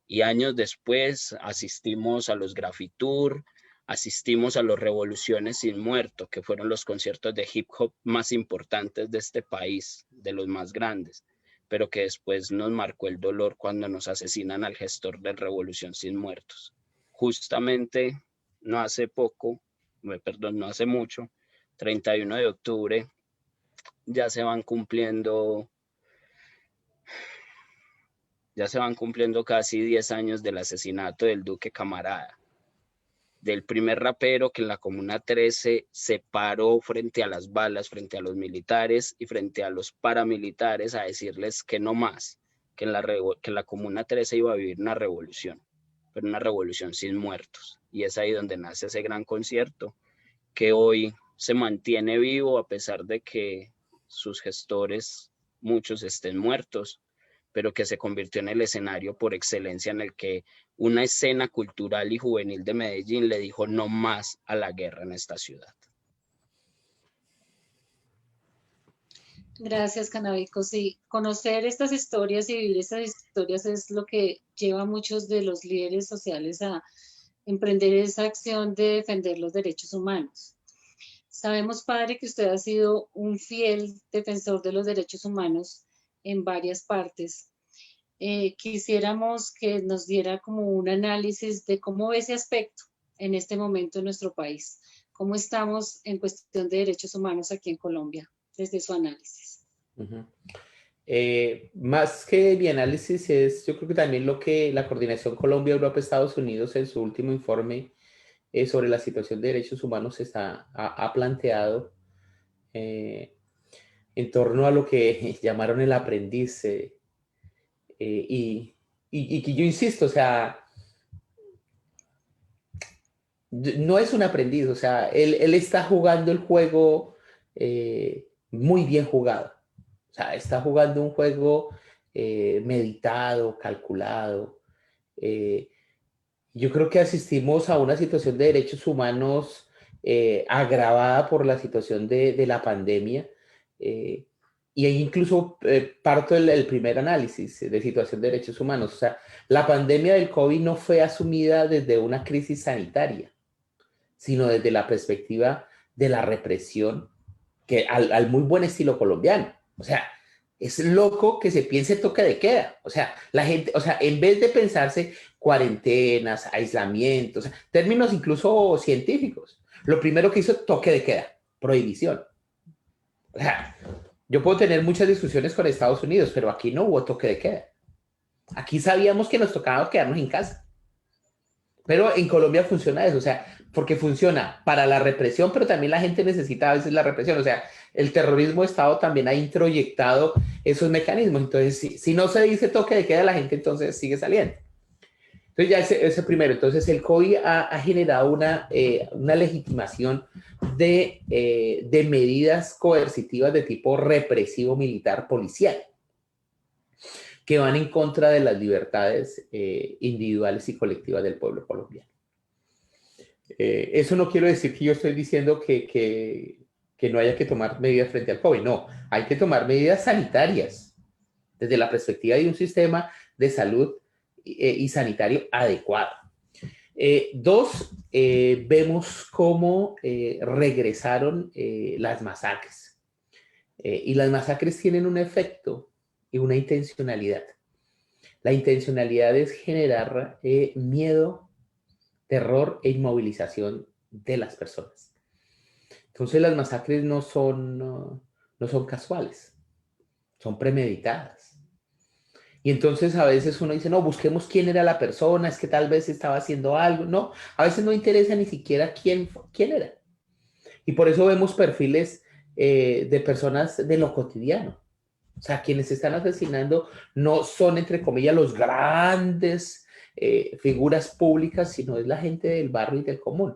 y años después asistimos a los Grafitour, asistimos a los Revoluciones Sin Muerto, que fueron los conciertos de hip hop más importantes de este país, de los más grandes, pero que después nos marcó el dolor cuando nos asesinan al gestor de Revolución Sin Muertos. Justamente no hace mucho, 31 de octubre, ya se van cumpliendo casi 10 años del asesinato del Duque Camarada, del primer rapero que en la Comuna 13 se paró frente a las balas, frente a los militares y frente a los paramilitares a decirles que no más, que en la Comuna 13 iba a vivir una revolución, pero una revolución sin muertos. Y es ahí donde nace ese gran concierto que hoy se mantiene vivo a pesar de que sus gestores, muchos estén muertos, pero que se convirtió en el escenario por excelencia en el que una escena cultural y juvenil de Medellín le dijo no más a la guerra en esta ciudad. Gracias, Canabico. Sí, conocer estas historias y vivir estas historias es lo que lleva a muchos de los líderes sociales a emprender esa acción de defender los derechos humanos. Sabemos, padre, que usted ha sido un fiel defensor de los derechos humanos en varias partes. Quisiéramos que nos diera como un análisis de cómo ve ese aspecto en este momento en nuestro país. ¿Cómo estamos en cuestión de derechos humanos aquí en Colombia, desde su análisis? Más que mi análisis es, yo creo que también lo que la Coordinación Colombia-Europa-Estados Unidos en su último informe sobre la situación de derechos humanos ha planteado en torno a lo que llamaron el aprendiz. Y que yo insisto, o sea, no es un aprendiz, o sea, él está jugando el juego muy bien jugado. O sea, está jugando un juego meditado, calculado. Yo creo que asistimos a una situación de derechos humanos agravada por la situación de la pandemia. Y ahí incluso parto el primer análisis de situación de derechos humanos. O sea, la pandemia del COVID no fue asumida desde una crisis sanitaria, sino desde la perspectiva de la represión, que al muy buen estilo colombiano. O sea, es loco que se piense toque de queda. O sea, la gente, o sea, en vez de pensarse cuarentenas, aislamientos, o sea, términos incluso científicos, lo primero que hizo toque de queda, prohibición. O sea, yo puedo tener muchas discusiones con Estados Unidos, pero aquí no hubo toque de queda. Aquí sabíamos que nos tocaba quedarnos en casa. Pero en Colombia funciona eso, o sea, porque funciona para la represión, pero también la gente necesita a veces la represión. O sea, el terrorismo de Estado también ha introyectado esos mecanismos. Entonces, si no se dice toque de queda, la gente entonces sigue saliendo. Entonces ya ese primero. Entonces el COI ha generado una legitimación de medidas coercitivas de tipo represivo militar policial que van en contra de las libertades individuales y colectivas del pueblo colombiano. Eso no quiero decir que yo estoy diciendo que no haya que tomar medidas frente al COVID. No, hay que tomar medidas sanitarias desde la perspectiva de un sistema de salud y sanitario adecuado. Dos, vemos cómo regresaron las masacres. Y las masacres tienen un efecto y una intencionalidad. La intencionalidad es generar miedo, terror e inmovilización de las personas. Entonces las masacres no son casuales, son premeditadas. Y entonces a veces uno dice, no, busquemos quién era la persona, es que tal vez estaba haciendo algo. No, a veces no interesa ni siquiera quién era. Y por eso vemos perfiles de personas de lo cotidiano. O sea, quienes están asesinando no son, entre comillas, los grandes figuras públicas, sino es la gente del barrio y del común.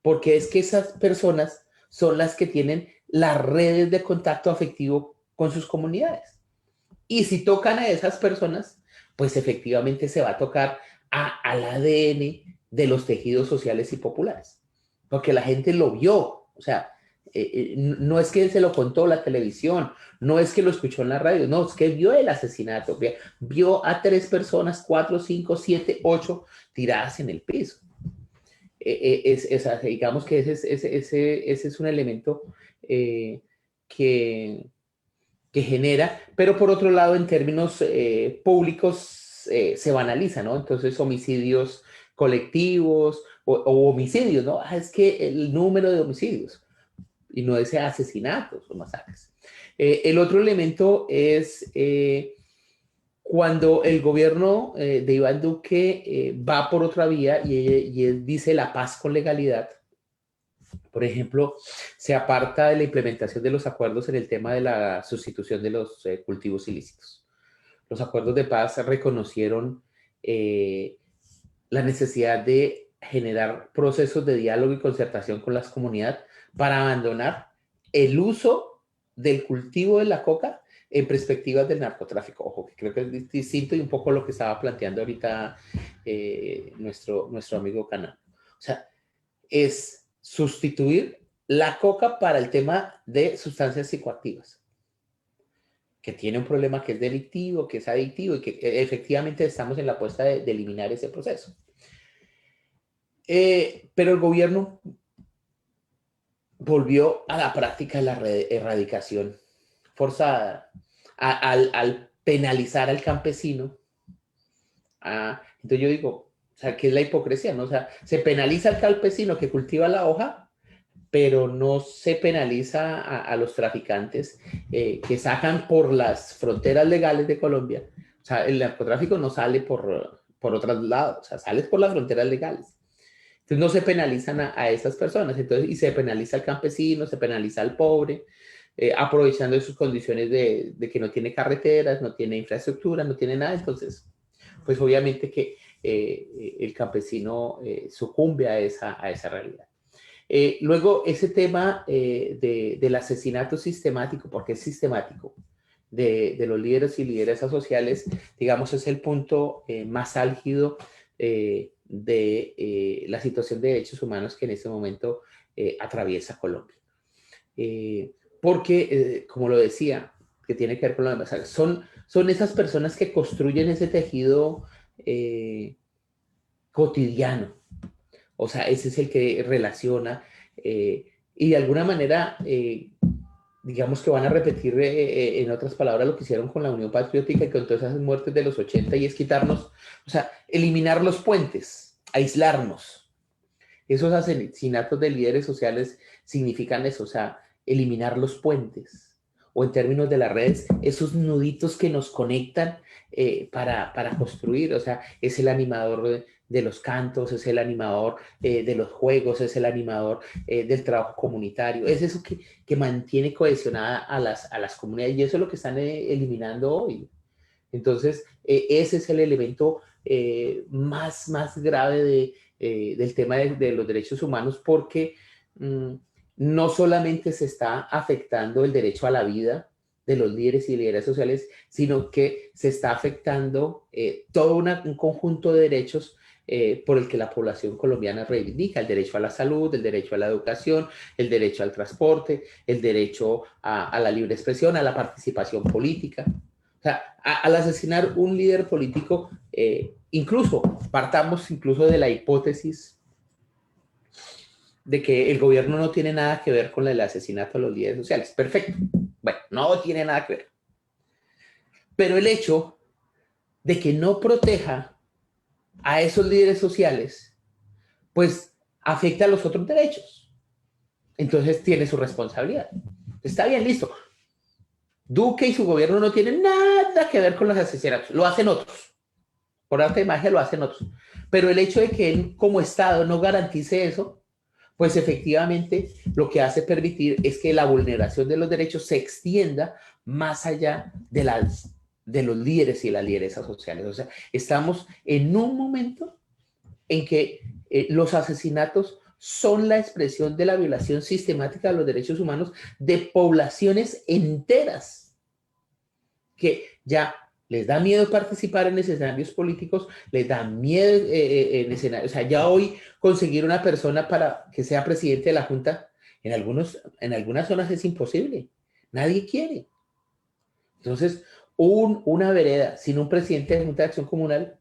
Porque es que esas personas son las que tienen las redes de contacto afectivo con sus comunidades. Y si tocan a esas personas, pues efectivamente se va a tocar al ADN de los tejidos sociales y populares. Porque la gente lo vio. O sea, no es que se lo contó la televisión, no es que lo escuchó en la radio, no, es que vio el asesinato, vio a 3 personas, 4, 5, 7, 8 tiradas en el piso. Digamos que ese es un elemento que genera, pero por otro lado, en términos públicos, se banaliza, ¿no? Entonces, homicidios colectivos o homicidios, ¿no? Es que el número de homicidios y no ese asesinatos o masacres. El otro elemento es cuando el gobierno de Iván Duque va por otra vía y él dice la paz con legalidad. Por ejemplo, se aparta de la implementación de los acuerdos en el tema de la sustitución de los cultivos ilícitos. Los acuerdos de paz reconocieron la necesidad de generar procesos de diálogo y concertación con las comunidades para abandonar el uso del cultivo de la coca en perspectivas del narcotráfico. Ojo, que creo que es distinto y un poco lo que estaba planteando ahorita nuestro amigo Canal. O sea, es sustituir la coca para el tema de sustancias psicoactivas, que tiene un problema que es delictivo, que es adictivo y que efectivamente estamos en la apuesta de eliminar ese proceso. Pero el gobierno volvió a la práctica de la erradicación forzada al penalizar al campesino. Entonces yo digo, o sea, ¿qué es la hipocresía? ¿No? O sea, se penaliza al campesino que cultiva la hoja, pero no se penaliza a los traficantes que sacan por las fronteras legales de Colombia. O sea, el narcotráfico no sale por otros lados, o sea, sale por las fronteras legales. Entonces no se penalizan a esas personas, entonces, y se penaliza al campesino, se penaliza al pobre, aprovechando de sus condiciones de que no tiene carreteras, no tiene infraestructura, no tiene nada. Entonces, pues obviamente que el campesino sucumbe a esa realidad. Luego, ese tema del asesinato sistemático, porque es sistemático, de los líderes y lideresas sociales, digamos, es el punto más álgido de la situación de derechos humanos que en este momento atraviesa Colombia. Porque, como lo decía, que tiene que ver con lo demás, son esas personas que construyen ese tejido cotidiano. O sea, ese es el que relaciona y de alguna manera, digamos que van a repetir en otras palabras lo que hicieron con la Unión Patriótica y con todas esas muertes de los 80, y es quitarnos, o sea, eliminar los puentes, aislarnos. Esos asesinatos de líderes sociales significan eso, o sea, eliminar los puentes, o en términos de las redes, esos nuditos que nos conectan para construir. O sea, es el animador de los cantos, es el animador de los juegos, es el animador del trabajo comunitario, es eso que mantiene cohesionada a las comunidades, y eso es lo que están eliminando hoy. Entonces, ese es el elemento más grave del tema de los derechos humanos, porque no solamente se está afectando el derecho a la vida de los líderes y líderes sociales, sino que se está afectando todo un conjunto de derechos por el que la población colombiana reivindica: el derecho a la salud, el derecho a la educación, el derecho al transporte, el derecho a la libre expresión, a la participación política. O sea, al asesinar un líder político, partamos incluso de la hipótesis de que el gobierno no tiene nada que ver con el asesinato de los líderes sociales. Perfecto. Bueno, no tiene nada que ver. Pero el hecho de que no proteja a esos líderes sociales, pues afecta a los otros derechos. Entonces tiene su responsabilidad. Está bien, listo. Duque y su gobierno no tienen nada que ver con los asesinatos. Lo hacen otros. Por arte de magia lo hacen otros. Pero el hecho de que él como Estado no garantice eso, pues efectivamente lo que hace permitir es que la vulneración de los derechos se extienda más allá de los líderes y las lideresas sociales. O sea, estamos en un momento en que los asesinatos son la expresión de la violación sistemática de los derechos humanos de poblaciones enteras, que ya les da miedo participar en escenarios políticos, les da miedo en escenarios. O sea, ya hoy conseguir una persona para que sea presidente de la Junta, en algunas zonas es imposible. Nadie quiere. Entonces, una vereda sin un presidente de Junta de Acción Comunal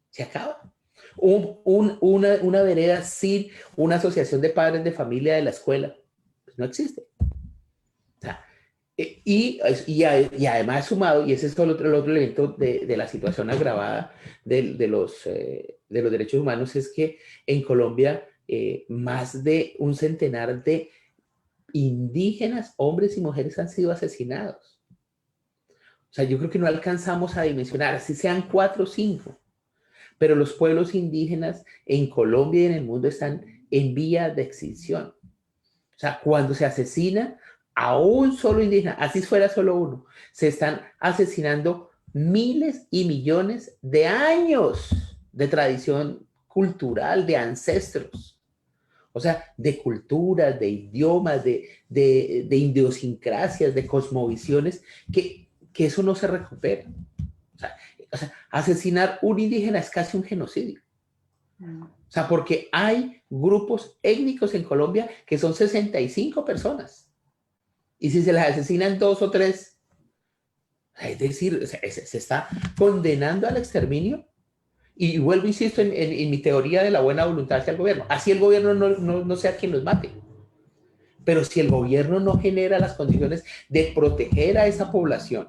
se acaba. Una vereda sin una asociación de padres de familia de la escuela, pues no existe. O sea, y además sumado, y ese es el otro elemento de la situación agravada de los derechos humanos, es que en Colombia más de un centenar de indígenas, hombres y mujeres, han sido asesinados. O sea, yo creo que no alcanzamos a dimensionar, así sean 4 o 5, pero los pueblos indígenas en Colombia y en el mundo están en vía de extinción. O sea, cuando se asesina a un solo indígena, así fuera solo uno, se están asesinando miles y millones de años de tradición cultural, de ancestros. O sea, de culturas, de idiomas, de idiosincrasias, de cosmovisiones, que eso no se recupera. O sea, asesinar un indígena es casi un genocidio. O sea, porque hay grupos étnicos en Colombia que son 65 personas. Y si se las asesinan 2 o 3, es decir, se está condenando al exterminio. Y vuelvo, insisto, en mi teoría de la buena voluntad hacia el gobierno. Así el gobierno no sea quien los mate. Pero si el gobierno no genera las condiciones de proteger a esa población,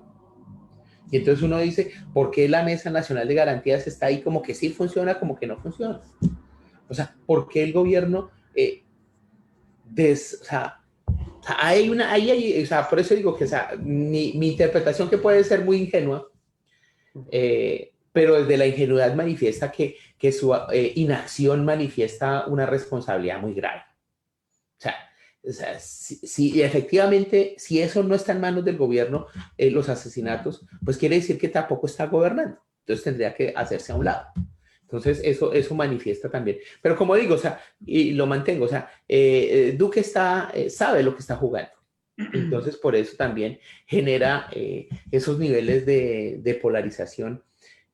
y entonces uno dice, ¿por qué la Mesa Nacional de Garantías está ahí como que sí funciona, como que no funciona? O sea, ¿por qué el gobierno o sea, o sea, por eso digo que, o sea, mi interpretación, que puede ser muy ingenua, pero desde la ingenuidad manifiesta que su inacción manifiesta una responsabilidad muy grave. O sea, si efectivamente, si eso no está en manos del gobierno, los asesinatos, pues quiere decir que tampoco está gobernando. Entonces tendría que hacerse a un lado. Entonces eso manifiesta también. Pero como digo, o sea, y lo mantengo, o sea, Duque sabe lo que está jugando. Entonces por eso también genera esos niveles de polarización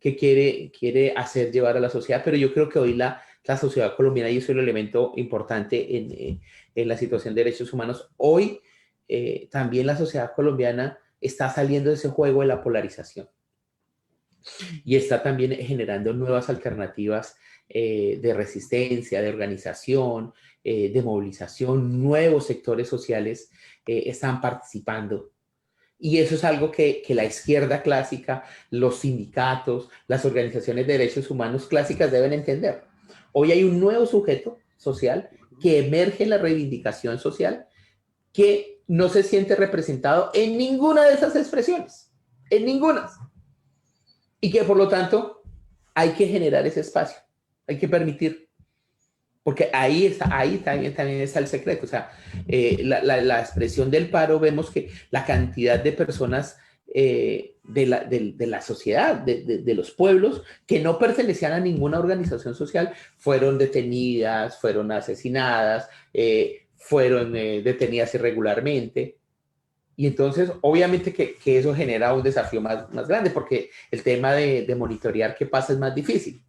que quiere hacer llevar a la sociedad. Pero yo creo que hoy la sociedad colombiana, y eso es el elemento importante en la situación de derechos humanos, hoy también la sociedad colombiana está saliendo de ese juego de la polarización y está también generando nuevas alternativas de resistencia, de organización, de movilización. Nuevos sectores sociales están participando. Y eso es algo que la izquierda clásica, los sindicatos, las organizaciones de derechos humanos clásicas deben entender. Hoy hay un nuevo sujeto social que emerge en la reivindicación social, que no se siente representado en ninguna de esas expresiones, en ninguna. Y que por lo tanto hay que generar ese espacio, hay que permitir, porque ahí también está el secreto. O sea, la expresión del paro, vemos que la cantidad de personas de la sociedad, de los pueblos que no pertenecían a ninguna organización social, fueron detenidas, fueron asesinadas, fueron detenidas irregularmente. Y entonces, obviamente que eso genera un desafío más grande, porque el tema de monitorear qué pasa es más difícil.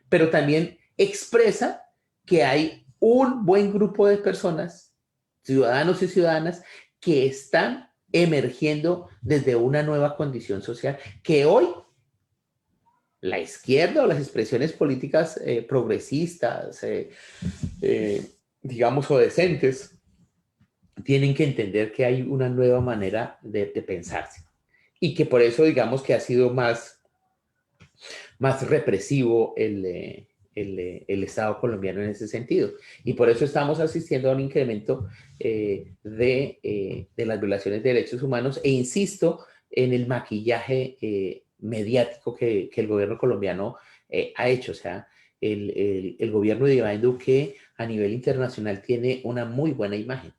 Pero también expresa que hay un buen grupo de personas, ciudadanos y ciudadanas, que están emergiendo desde una nueva condición social, que hoy la izquierda o las expresiones políticas progresistas, digamos, o decentes, tienen que entender que hay una nueva manera de pensarse y que por eso digamos que ha sido más represivo el Estado colombiano en ese sentido. Y por eso estamos asistiendo a un incremento de las violaciones de derechos humanos e insisto en el maquillaje mediático que el gobierno colombiano ha hecho. O sea, el gobierno de Iván Duque a nivel internacional tiene una muy buena imagen.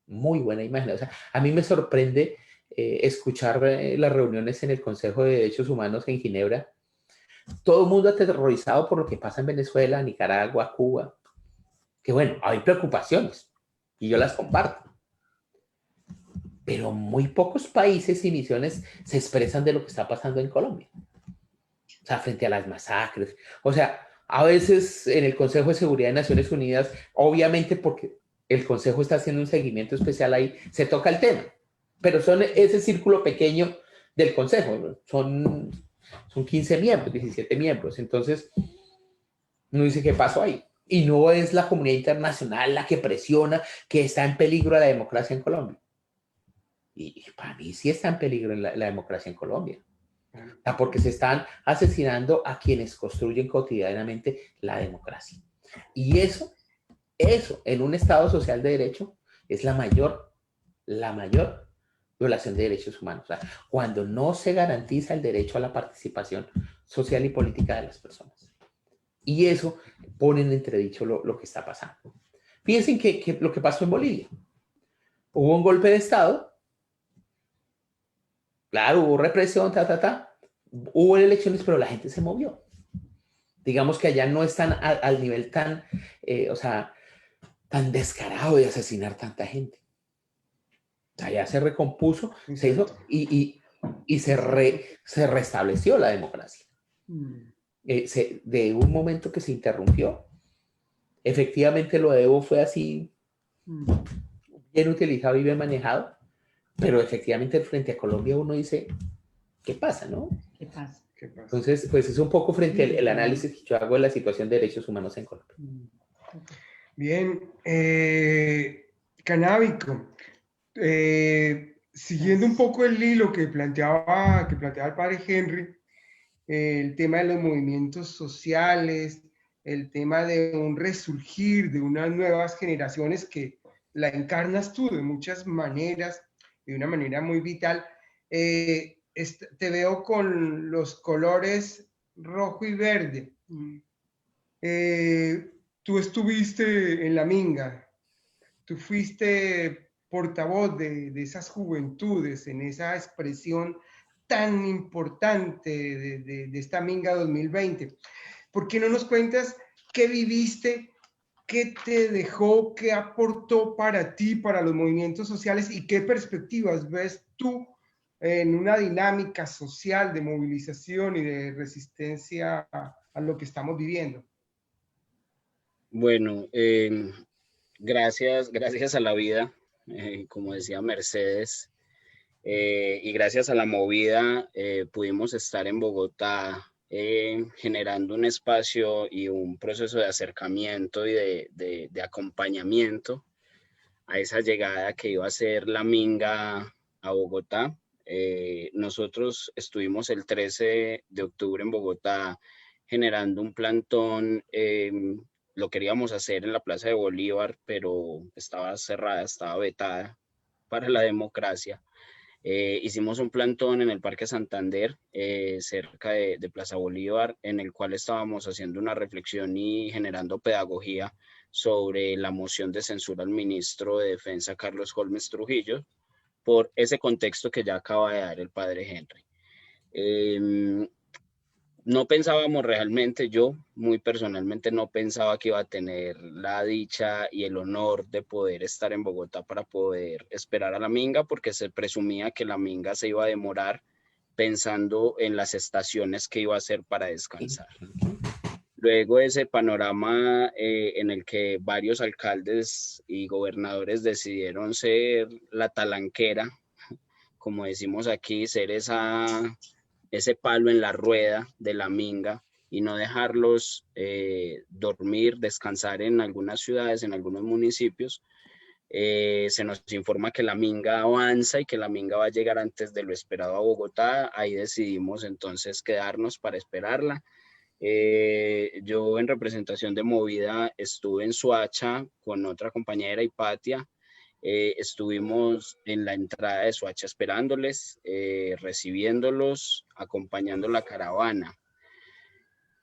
Muy buena imagen. O sea, a mí me sorprende escuchar las reuniones en el Consejo de Derechos Humanos en Ginebra. Todo el mundo aterrorizado por lo que pasa en Venezuela, Nicaragua, Cuba. Que bueno, hay preocupaciones y yo las comparto. Pero muy pocos países y misiones se expresan de lo que está pasando en Colombia. O sea, frente a las masacres. O sea, a veces en el Consejo de Seguridad de Naciones Unidas, obviamente porque el Consejo está haciendo un seguimiento especial ahí, se toca el tema, pero son ese círculo pequeño del Consejo, ¿no? Son 15 miembros, 17 miembros, entonces uno dice, ¿qué pasó ahí? Y no es la comunidad internacional la que presiona que está en peligro la democracia en Colombia. Y para mí sí está en peligro la democracia en Colombia. Porque se están asesinando a quienes construyen cotidianamente la democracia. Y eso en un Estado social de derecho es la mayor violación de derechos humanos. O sea, cuando no se garantiza el derecho a la participación social y política de las personas. Y eso pone en entredicho lo que está pasando. Piensen que lo que pasó en Bolivia. Hubo un golpe de Estado. Claro, hubo represión, Hubo elecciones, pero la gente se movió. Digamos que allá no están al nivel tan, tan descarado de asesinar tanta gente. Allá se recompuso, se hizo y se restableció la democracia. De un momento que se interrumpió, efectivamente lo de Evo fue así, bien utilizado y bien manejado, pero efectivamente frente a Colombia uno dice, ¿qué pasa, no? ¿Qué pasa? Entonces, pues es un poco frente al análisis que yo hago de la situación de derechos humanos en Colombia. Bien, Canábico, siguiendo un poco el hilo que planteaba el padre Henry, el tema de los movimientos sociales, el tema de un resurgir de unas nuevas generaciones que la encarnas tú de muchas maneras, de una manera muy vital. Te veo con los colores rojo y verde. Tú estuviste en la Minga, tú fuiste portavoz de esas juventudes, en esa expresión tan importante de esta Minga 2020. ¿Por qué no nos cuentas qué viviste, qué te dejó, qué aportó para ti, para los movimientos sociales y qué perspectivas ves tú en una dinámica social de movilización y de resistencia a lo que estamos viviendo? Bueno, gracias a la vida, como decía Mercedes, y gracias a la movida pudimos estar en Bogotá generando un espacio y un proceso de acercamiento y de acompañamiento a esa llegada que iba a ser la Minga a Bogotá. Nosotros estuvimos el 13 de octubre en Bogotá generando un plantón. Lo queríamos hacer en la Plaza de Bolívar, pero estaba cerrada, estaba vetada para la democracia. Hicimos un plantón en el Parque Santander, cerca de Plaza Bolívar, en el cual estábamos haciendo una reflexión y generando pedagogía sobre la moción de censura al ministro de Defensa, Carlos Holmes Trujillo, por ese contexto que ya acaba de dar el padre Henry. No pensábamos realmente, yo muy personalmente no pensaba que iba a tener la dicha y el honor de poder estar en Bogotá para poder esperar a la minga, porque se presumía que la minga se iba a demorar pensando en las estaciones que iba a hacer para descansar. Luego ese panorama en el que varios alcaldes y gobernadores decidieron ser la talanquera, como decimos aquí, ser ese palo en la rueda de la minga y no dejarlos dormir, descansar en algunas ciudades, en algunos municipios. Se nos informa que la minga avanza y que la minga va a llegar antes de lo esperado a Bogotá. Ahí decidimos entonces quedarnos para esperarla. Yo en representación de Movida estuve en Soacha con otra compañera, Hipatia. Estuvimos en la entrada de Soacha esperándoles, recibiéndolos, acompañando la caravana.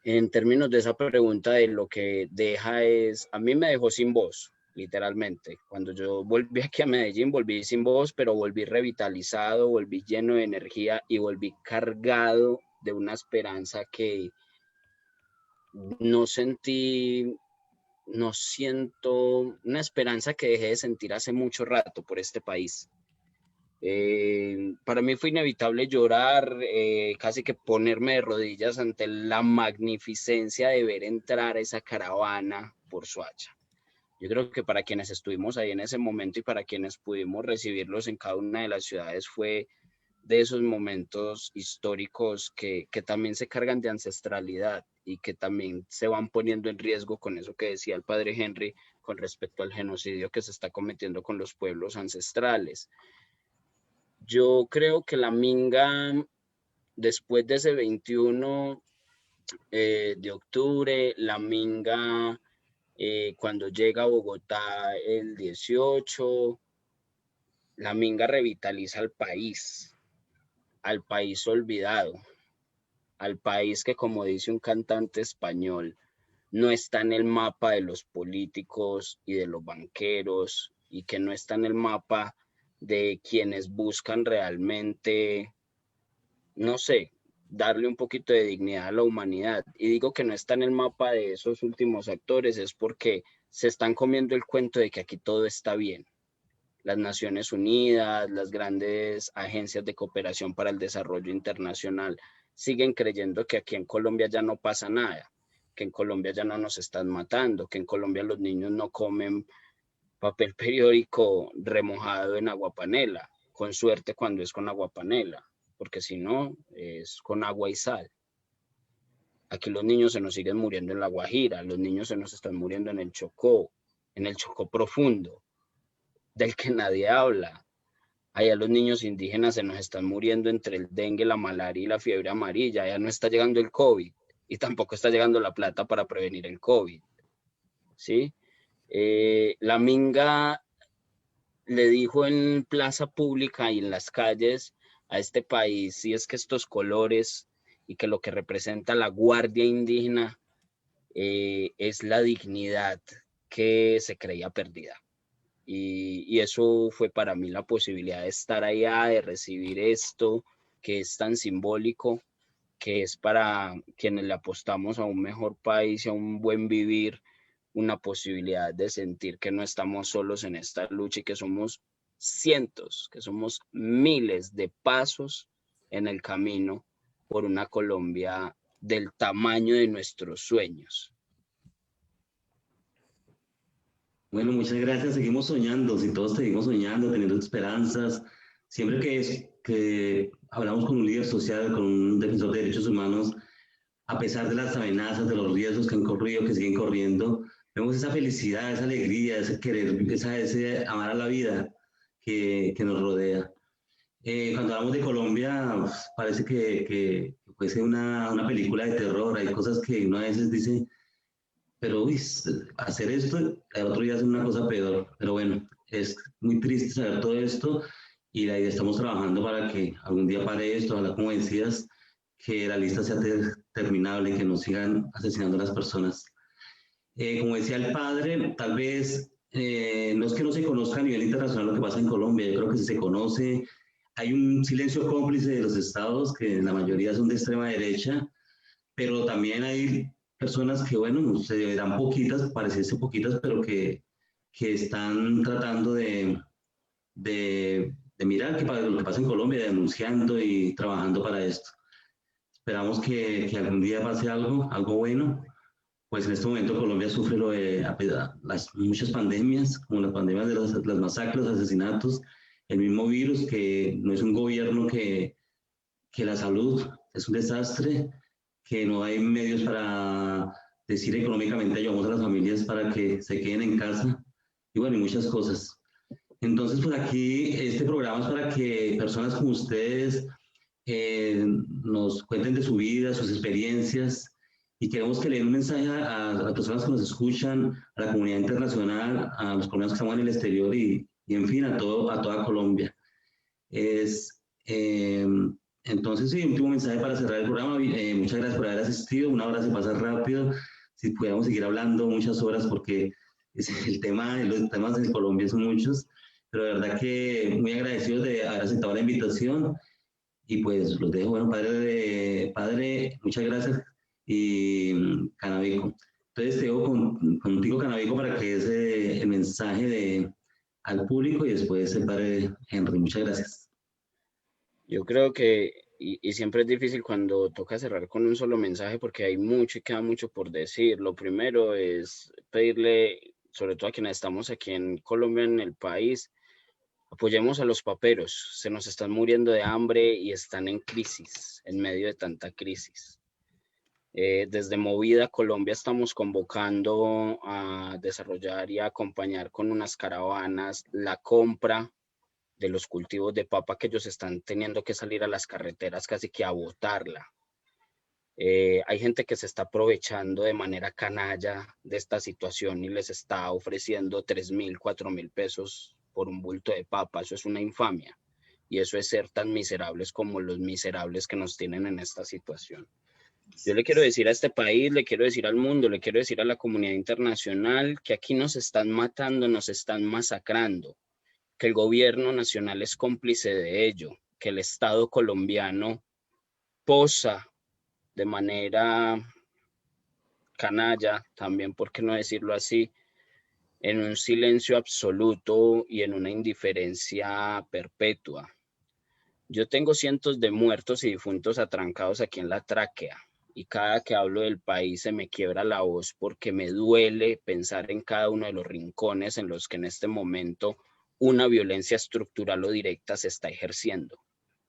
En términos de esa pregunta, de lo que deja es, a mí me dejó sin voz, literalmente. Cuando yo volví aquí a Medellín, volví sin voz, pero volví revitalizado, volví lleno de energía y volví cargado de una esperanza que no siento, una esperanza que dejé de sentir hace mucho rato por este país. Para mí fue inevitable llorar, casi que ponerme de rodillas ante la magnificencia de ver entrar esa caravana por Soacha. Yo creo que para quienes estuvimos ahí en ese momento y para quienes pudimos recibirlos en cada una de las ciudades fue de esos momentos históricos que también se cargan de ancestralidad y que también se van poniendo en riesgo con eso que decía el padre Henry con respecto al genocidio que se está cometiendo con los pueblos ancestrales. Yo creo que la minga, después de ese 21 de octubre, la minga, cuando llega a Bogotá el 18, la minga revitaliza al país olvidado, al país que, como dice un cantante español, no está en el mapa de los políticos y de los banqueros, y que no está en el mapa de quienes buscan realmente, no sé, darle un poquito de dignidad a la humanidad. Y digo que no está en el mapa de esos últimos actores, es porque se están comiendo el cuento de que aquí todo está bien. Las Naciones Unidas, las grandes agencias de cooperación para el desarrollo internacional siguen creyendo que aquí en Colombia ya no pasa nada, que en Colombia ya no nos están matando, que en Colombia los niños no comen papel periódico remojado en aguapanela, con suerte cuando es con aguapanela, porque si no es con agua y sal. Aquí los niños se nos siguen muriendo en La Guajira, los niños se nos están muriendo en el Chocó profundo, del que nadie habla. Allá los niños indígenas se nos están muriendo entre el dengue, la malaria y la fiebre amarilla. Allá no está llegando el COVID y tampoco está llegando la plata para prevenir el COVID. ¿Sí? La minga le dijo en plaza pública y en las calles a este país, si es que estos colores y que lo que representa la guardia indígena es la dignidad que se creía perdida. Y eso fue para mí la posibilidad de estar allá, de recibir esto que es tan simbólico, que es para quienes le apostamos a un mejor país y a un buen vivir, una posibilidad de sentir que no estamos solos en esta lucha y que somos cientos, que somos miles de pasos en el camino por una Colombia del tamaño de nuestros sueños. Bueno, muchas gracias. Seguimos soñando, si todos seguimos soñando, teniendo esperanzas. Siempre que hablamos con un líder social, con un defensor de derechos humanos, a pesar de las amenazas, de los riesgos que han corrido, que siguen corriendo, vemos esa felicidad, esa alegría, ese querer, ese amar a la vida que nos rodea. Cuando hablamos de Colombia, parece que puede ser una película de terror. Hay cosas que uno a veces dice, pero uy, hacer esto, el otro día hacer una cosa peor. Pero bueno, es muy triste saber todo esto y ahí estamos trabajando para que algún día pare esto. Ojalá, como decías, que la lista sea terminable, que no sigan asesinando a las personas. Como decía el padre, tal vez no es que no se conozca a nivel internacional lo que pasa en Colombia, yo creo que sí se conoce. Hay un silencio cómplice de los estados, que la mayoría son de extrema derecha, pero también hay personas que, bueno, se verán poquitas, parecerse poquitas, pero que están tratando de mirar lo que pasa en Colombia, denunciando y trabajando para esto. Esperamos que algún día pase algo bueno. Pues en este momento Colombia sufre las muchas pandemias, como las pandemias de las masacres, los asesinatos, el mismo virus, que no es un gobierno que la salud es un desastre, que no hay medios para decir económicamente ayudamos a las familias para que se queden en casa, y bueno, y muchas cosas. Entonces, pues aquí este programa es para que personas como ustedes nos cuenten de su vida, sus experiencias, y queremos que le den un mensaje a las personas que nos escuchan, a la comunidad internacional, a los colombianos que estamos en el exterior y en fin, a toda Colombia. Es, eh, entonces, sí, un último mensaje para cerrar el programa. Muchas gracias por haber asistido. Una hora se pasa rápido. Si pudiéramos seguir hablando muchas horas porque los temas en Colombia son muchos, pero de verdad que muy agradecidos de haber aceptado la invitación. Y pues los dejo, bueno, padre, muchas gracias. Y Canabico. Entonces te dejo contigo, Canabico, para que des el mensaje al público y después el padre Henry. Muchas gracias. Yo creo que, y siempre es difícil cuando toca cerrar con un solo mensaje porque hay mucho y queda mucho por decir. Lo primero es pedirle, sobre todo a quienes estamos aquí en Colombia, en el país, apoyemos a los paperos. Se nos están muriendo de hambre y están en crisis, en medio de tanta crisis. Desde Movida Colombia estamos convocando a desarrollar y a acompañar con unas caravanas la compra de los cultivos de papa que ellos están teniendo que salir a las carreteras casi que a botarla. Hay gente que se está aprovechando de manera canalla de esta situación y les está ofreciendo 3.000, 4.000 pesos por un bulto de papa. Eso es una infamia y eso es ser tan miserables como los miserables que nos tienen en esta situación. Yo le quiero decir a este país, le quiero decir al mundo, le quiero decir a la comunidad internacional que aquí nos están matando, nos están masacrando, que el gobierno nacional es cómplice de ello, que el Estado colombiano posa de manera canalla, también por qué no decirlo así, en un silencio absoluto y en una indiferencia perpetua. Yo tengo cientos de muertos y difuntos atrancados aquí en la tráquea y cada que hablo del país se me quiebra la voz porque me duele pensar en cada uno de los rincones en los que en este momento una violencia estructural o directa se está ejerciendo.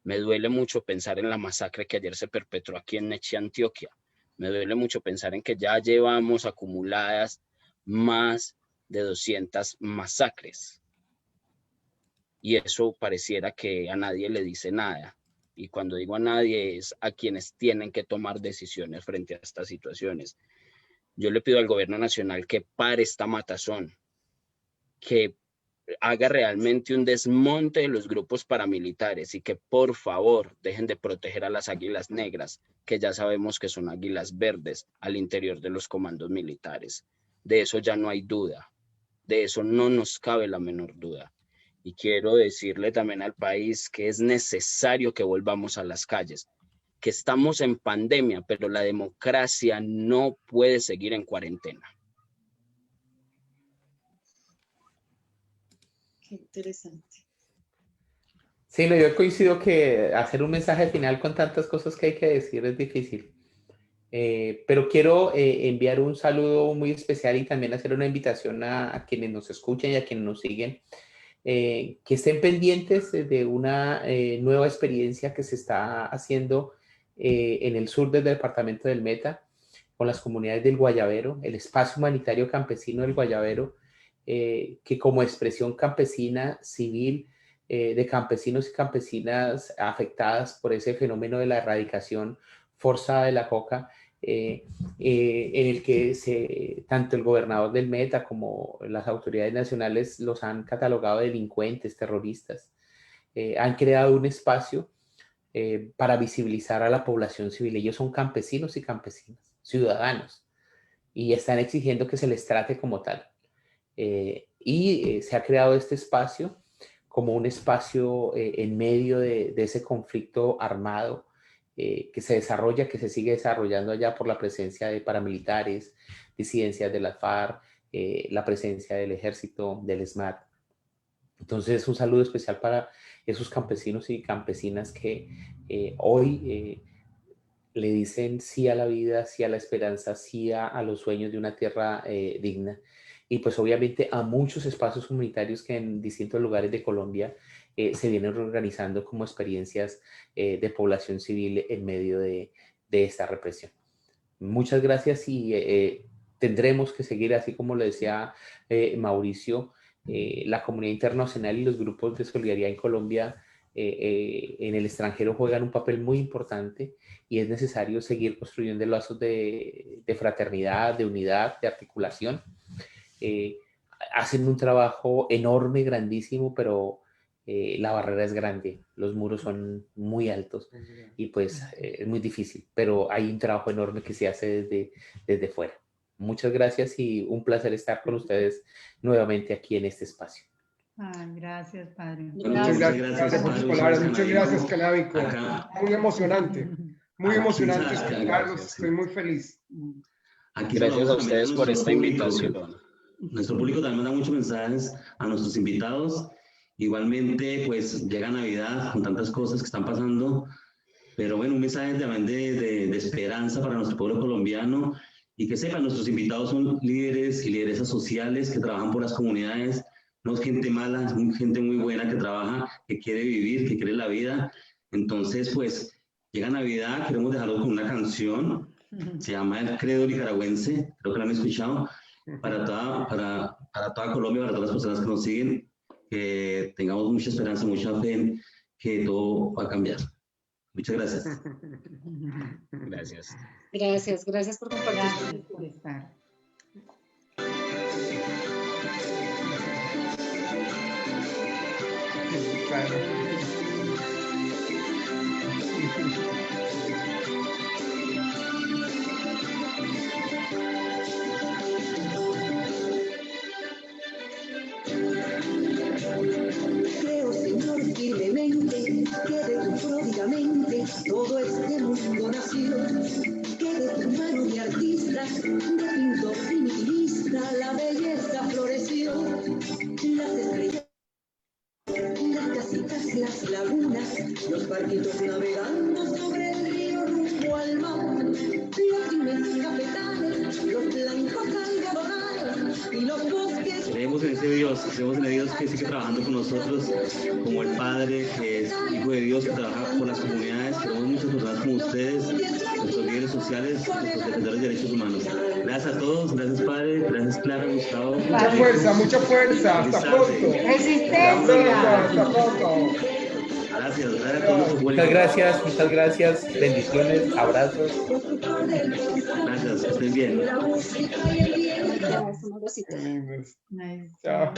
Me duele mucho pensar en la masacre que ayer se perpetró aquí en Nechí, Antioquia. Me duele mucho pensar en que ya llevamos acumuladas más de 200 masacres. Y eso pareciera que a nadie le dice nada. Y cuando digo a nadie es a quienes tienen que tomar decisiones frente a estas situaciones. Yo le pido al gobierno nacional que pare esta matazón, que haga realmente un desmonte de los grupos paramilitares y que por favor dejen de proteger a las águilas negras, que ya sabemos que son águilas verdes al interior de los comandos militares. De eso ya no hay duda, de eso no nos cabe la menor duda. Y quiero decirle también al país que es necesario que volvamos a las calles, que estamos en pandemia, pero la democracia no puede seguir en cuarentena. Qué interesante. Sí, no, yo coincido que hacer un mensaje final con tantas cosas que hay que decir es difícil. Pero quiero enviar un saludo muy especial y también hacer una invitación a quienes nos escuchan y a quienes nos siguen, que estén pendientes de una nueva experiencia que se está haciendo en el sur del departamento del Meta, con las comunidades del Guayabero, el espacio humanitario campesino del Guayabero, que como expresión campesina, civil, de campesinos y campesinas afectadas por ese fenómeno de la erradicación forzada de la coca, en el que tanto el gobernador del Meta como las autoridades nacionales los han catalogado de delincuentes, terroristas. Han creado un espacio para visibilizar a la población civil. Ellos son campesinos y campesinas, ciudadanos, y están exigiendo que se les trate como tal. y se ha creado este espacio como un espacio en medio de ese conflicto armado que se desarrolla, que se sigue desarrollando allá por la presencia de paramilitares, disidencias de la FARC, la presencia del ejército, del SMAT. Entonces, un saludo especial para esos campesinos y campesinas que hoy le dicen sí a la vida, sí a la esperanza, sí a los sueños de una tierra digna. Y pues obviamente a muchos espacios comunitarios que en distintos lugares de Colombia se vienen organizando como experiencias de población civil en medio de esta represión. Muchas gracias y tendremos que seguir, así como lo decía Mauricio, la comunidad internacional y los grupos de solidaridad en Colombia en el extranjero juegan un papel muy importante y es necesario seguir construyendo lazos de fraternidad, de unidad, de articulación. Hacen un trabajo enorme, grandísimo, pero la barrera es grande, los muros son muy altos y pues es muy difícil, pero hay un trabajo enorme que se hace desde fuera. Muchas gracias y un placer estar con ustedes nuevamente aquí en este espacio. Gracias, padre. Muchas gracias por sus palabras. Muchas gracias, Canábico. Muy emocionante. Muy emocionante escucharlos. Estoy muy feliz. Gracias a ustedes por esta invitación. Nuestro público también manda muchos mensajes a nuestros invitados. Igualmente, pues llega Navidad con tantas cosas que están pasando, pero bueno, un mensaje también de esperanza para nuestro pueblo colombiano y que sepan, nuestros invitados son líderes y lideresas sociales que trabajan por las comunidades, no es gente mala, es gente muy buena que trabaja, que quiere vivir, que quiere la vida. Entonces, pues llega Navidad, queremos dejarlo con una canción, se llama El Credo Nicaragüense, creo que la han escuchado, para toda Colombia, para todas las personas que nos siguen, que tengamos mucha esperanza, mucha fe en que todo va a cambiar. Muchas gracias. Gracias. Gracias por compartir. Gracias por estar. Claro. Creo, Señor, firmemente que de tu pródigamente todo este mundo nació, que de tu mano de artista, de pintor primitivista, la belleza floreció, las estrellas, las casitas, las lagunas, los barquitos navegando sobre el río rumbo al mar, los inmensos cafetales, los blancos algodonados y los bosques. Creemos en ese Dios, creemos en el Dios que sigue trabajando con nosotros, como el Padre, que es Hijo de Dios, que trabaja por las comunidades. Queremos muchas personas como ustedes, nuestros líderes sociales, nuestros defensores de derechos humanos. Gracias a todos, gracias Padre, gracias Clara, Gustavo. Mucha fuerza, hasta pronto. Resistencia. Hasta pronto. Gracias a todos. Muchas gracias, bendiciones, abrazos. Gracias, que estén bien. Gracias, un abracito. Qué lindos. Nice. Chao.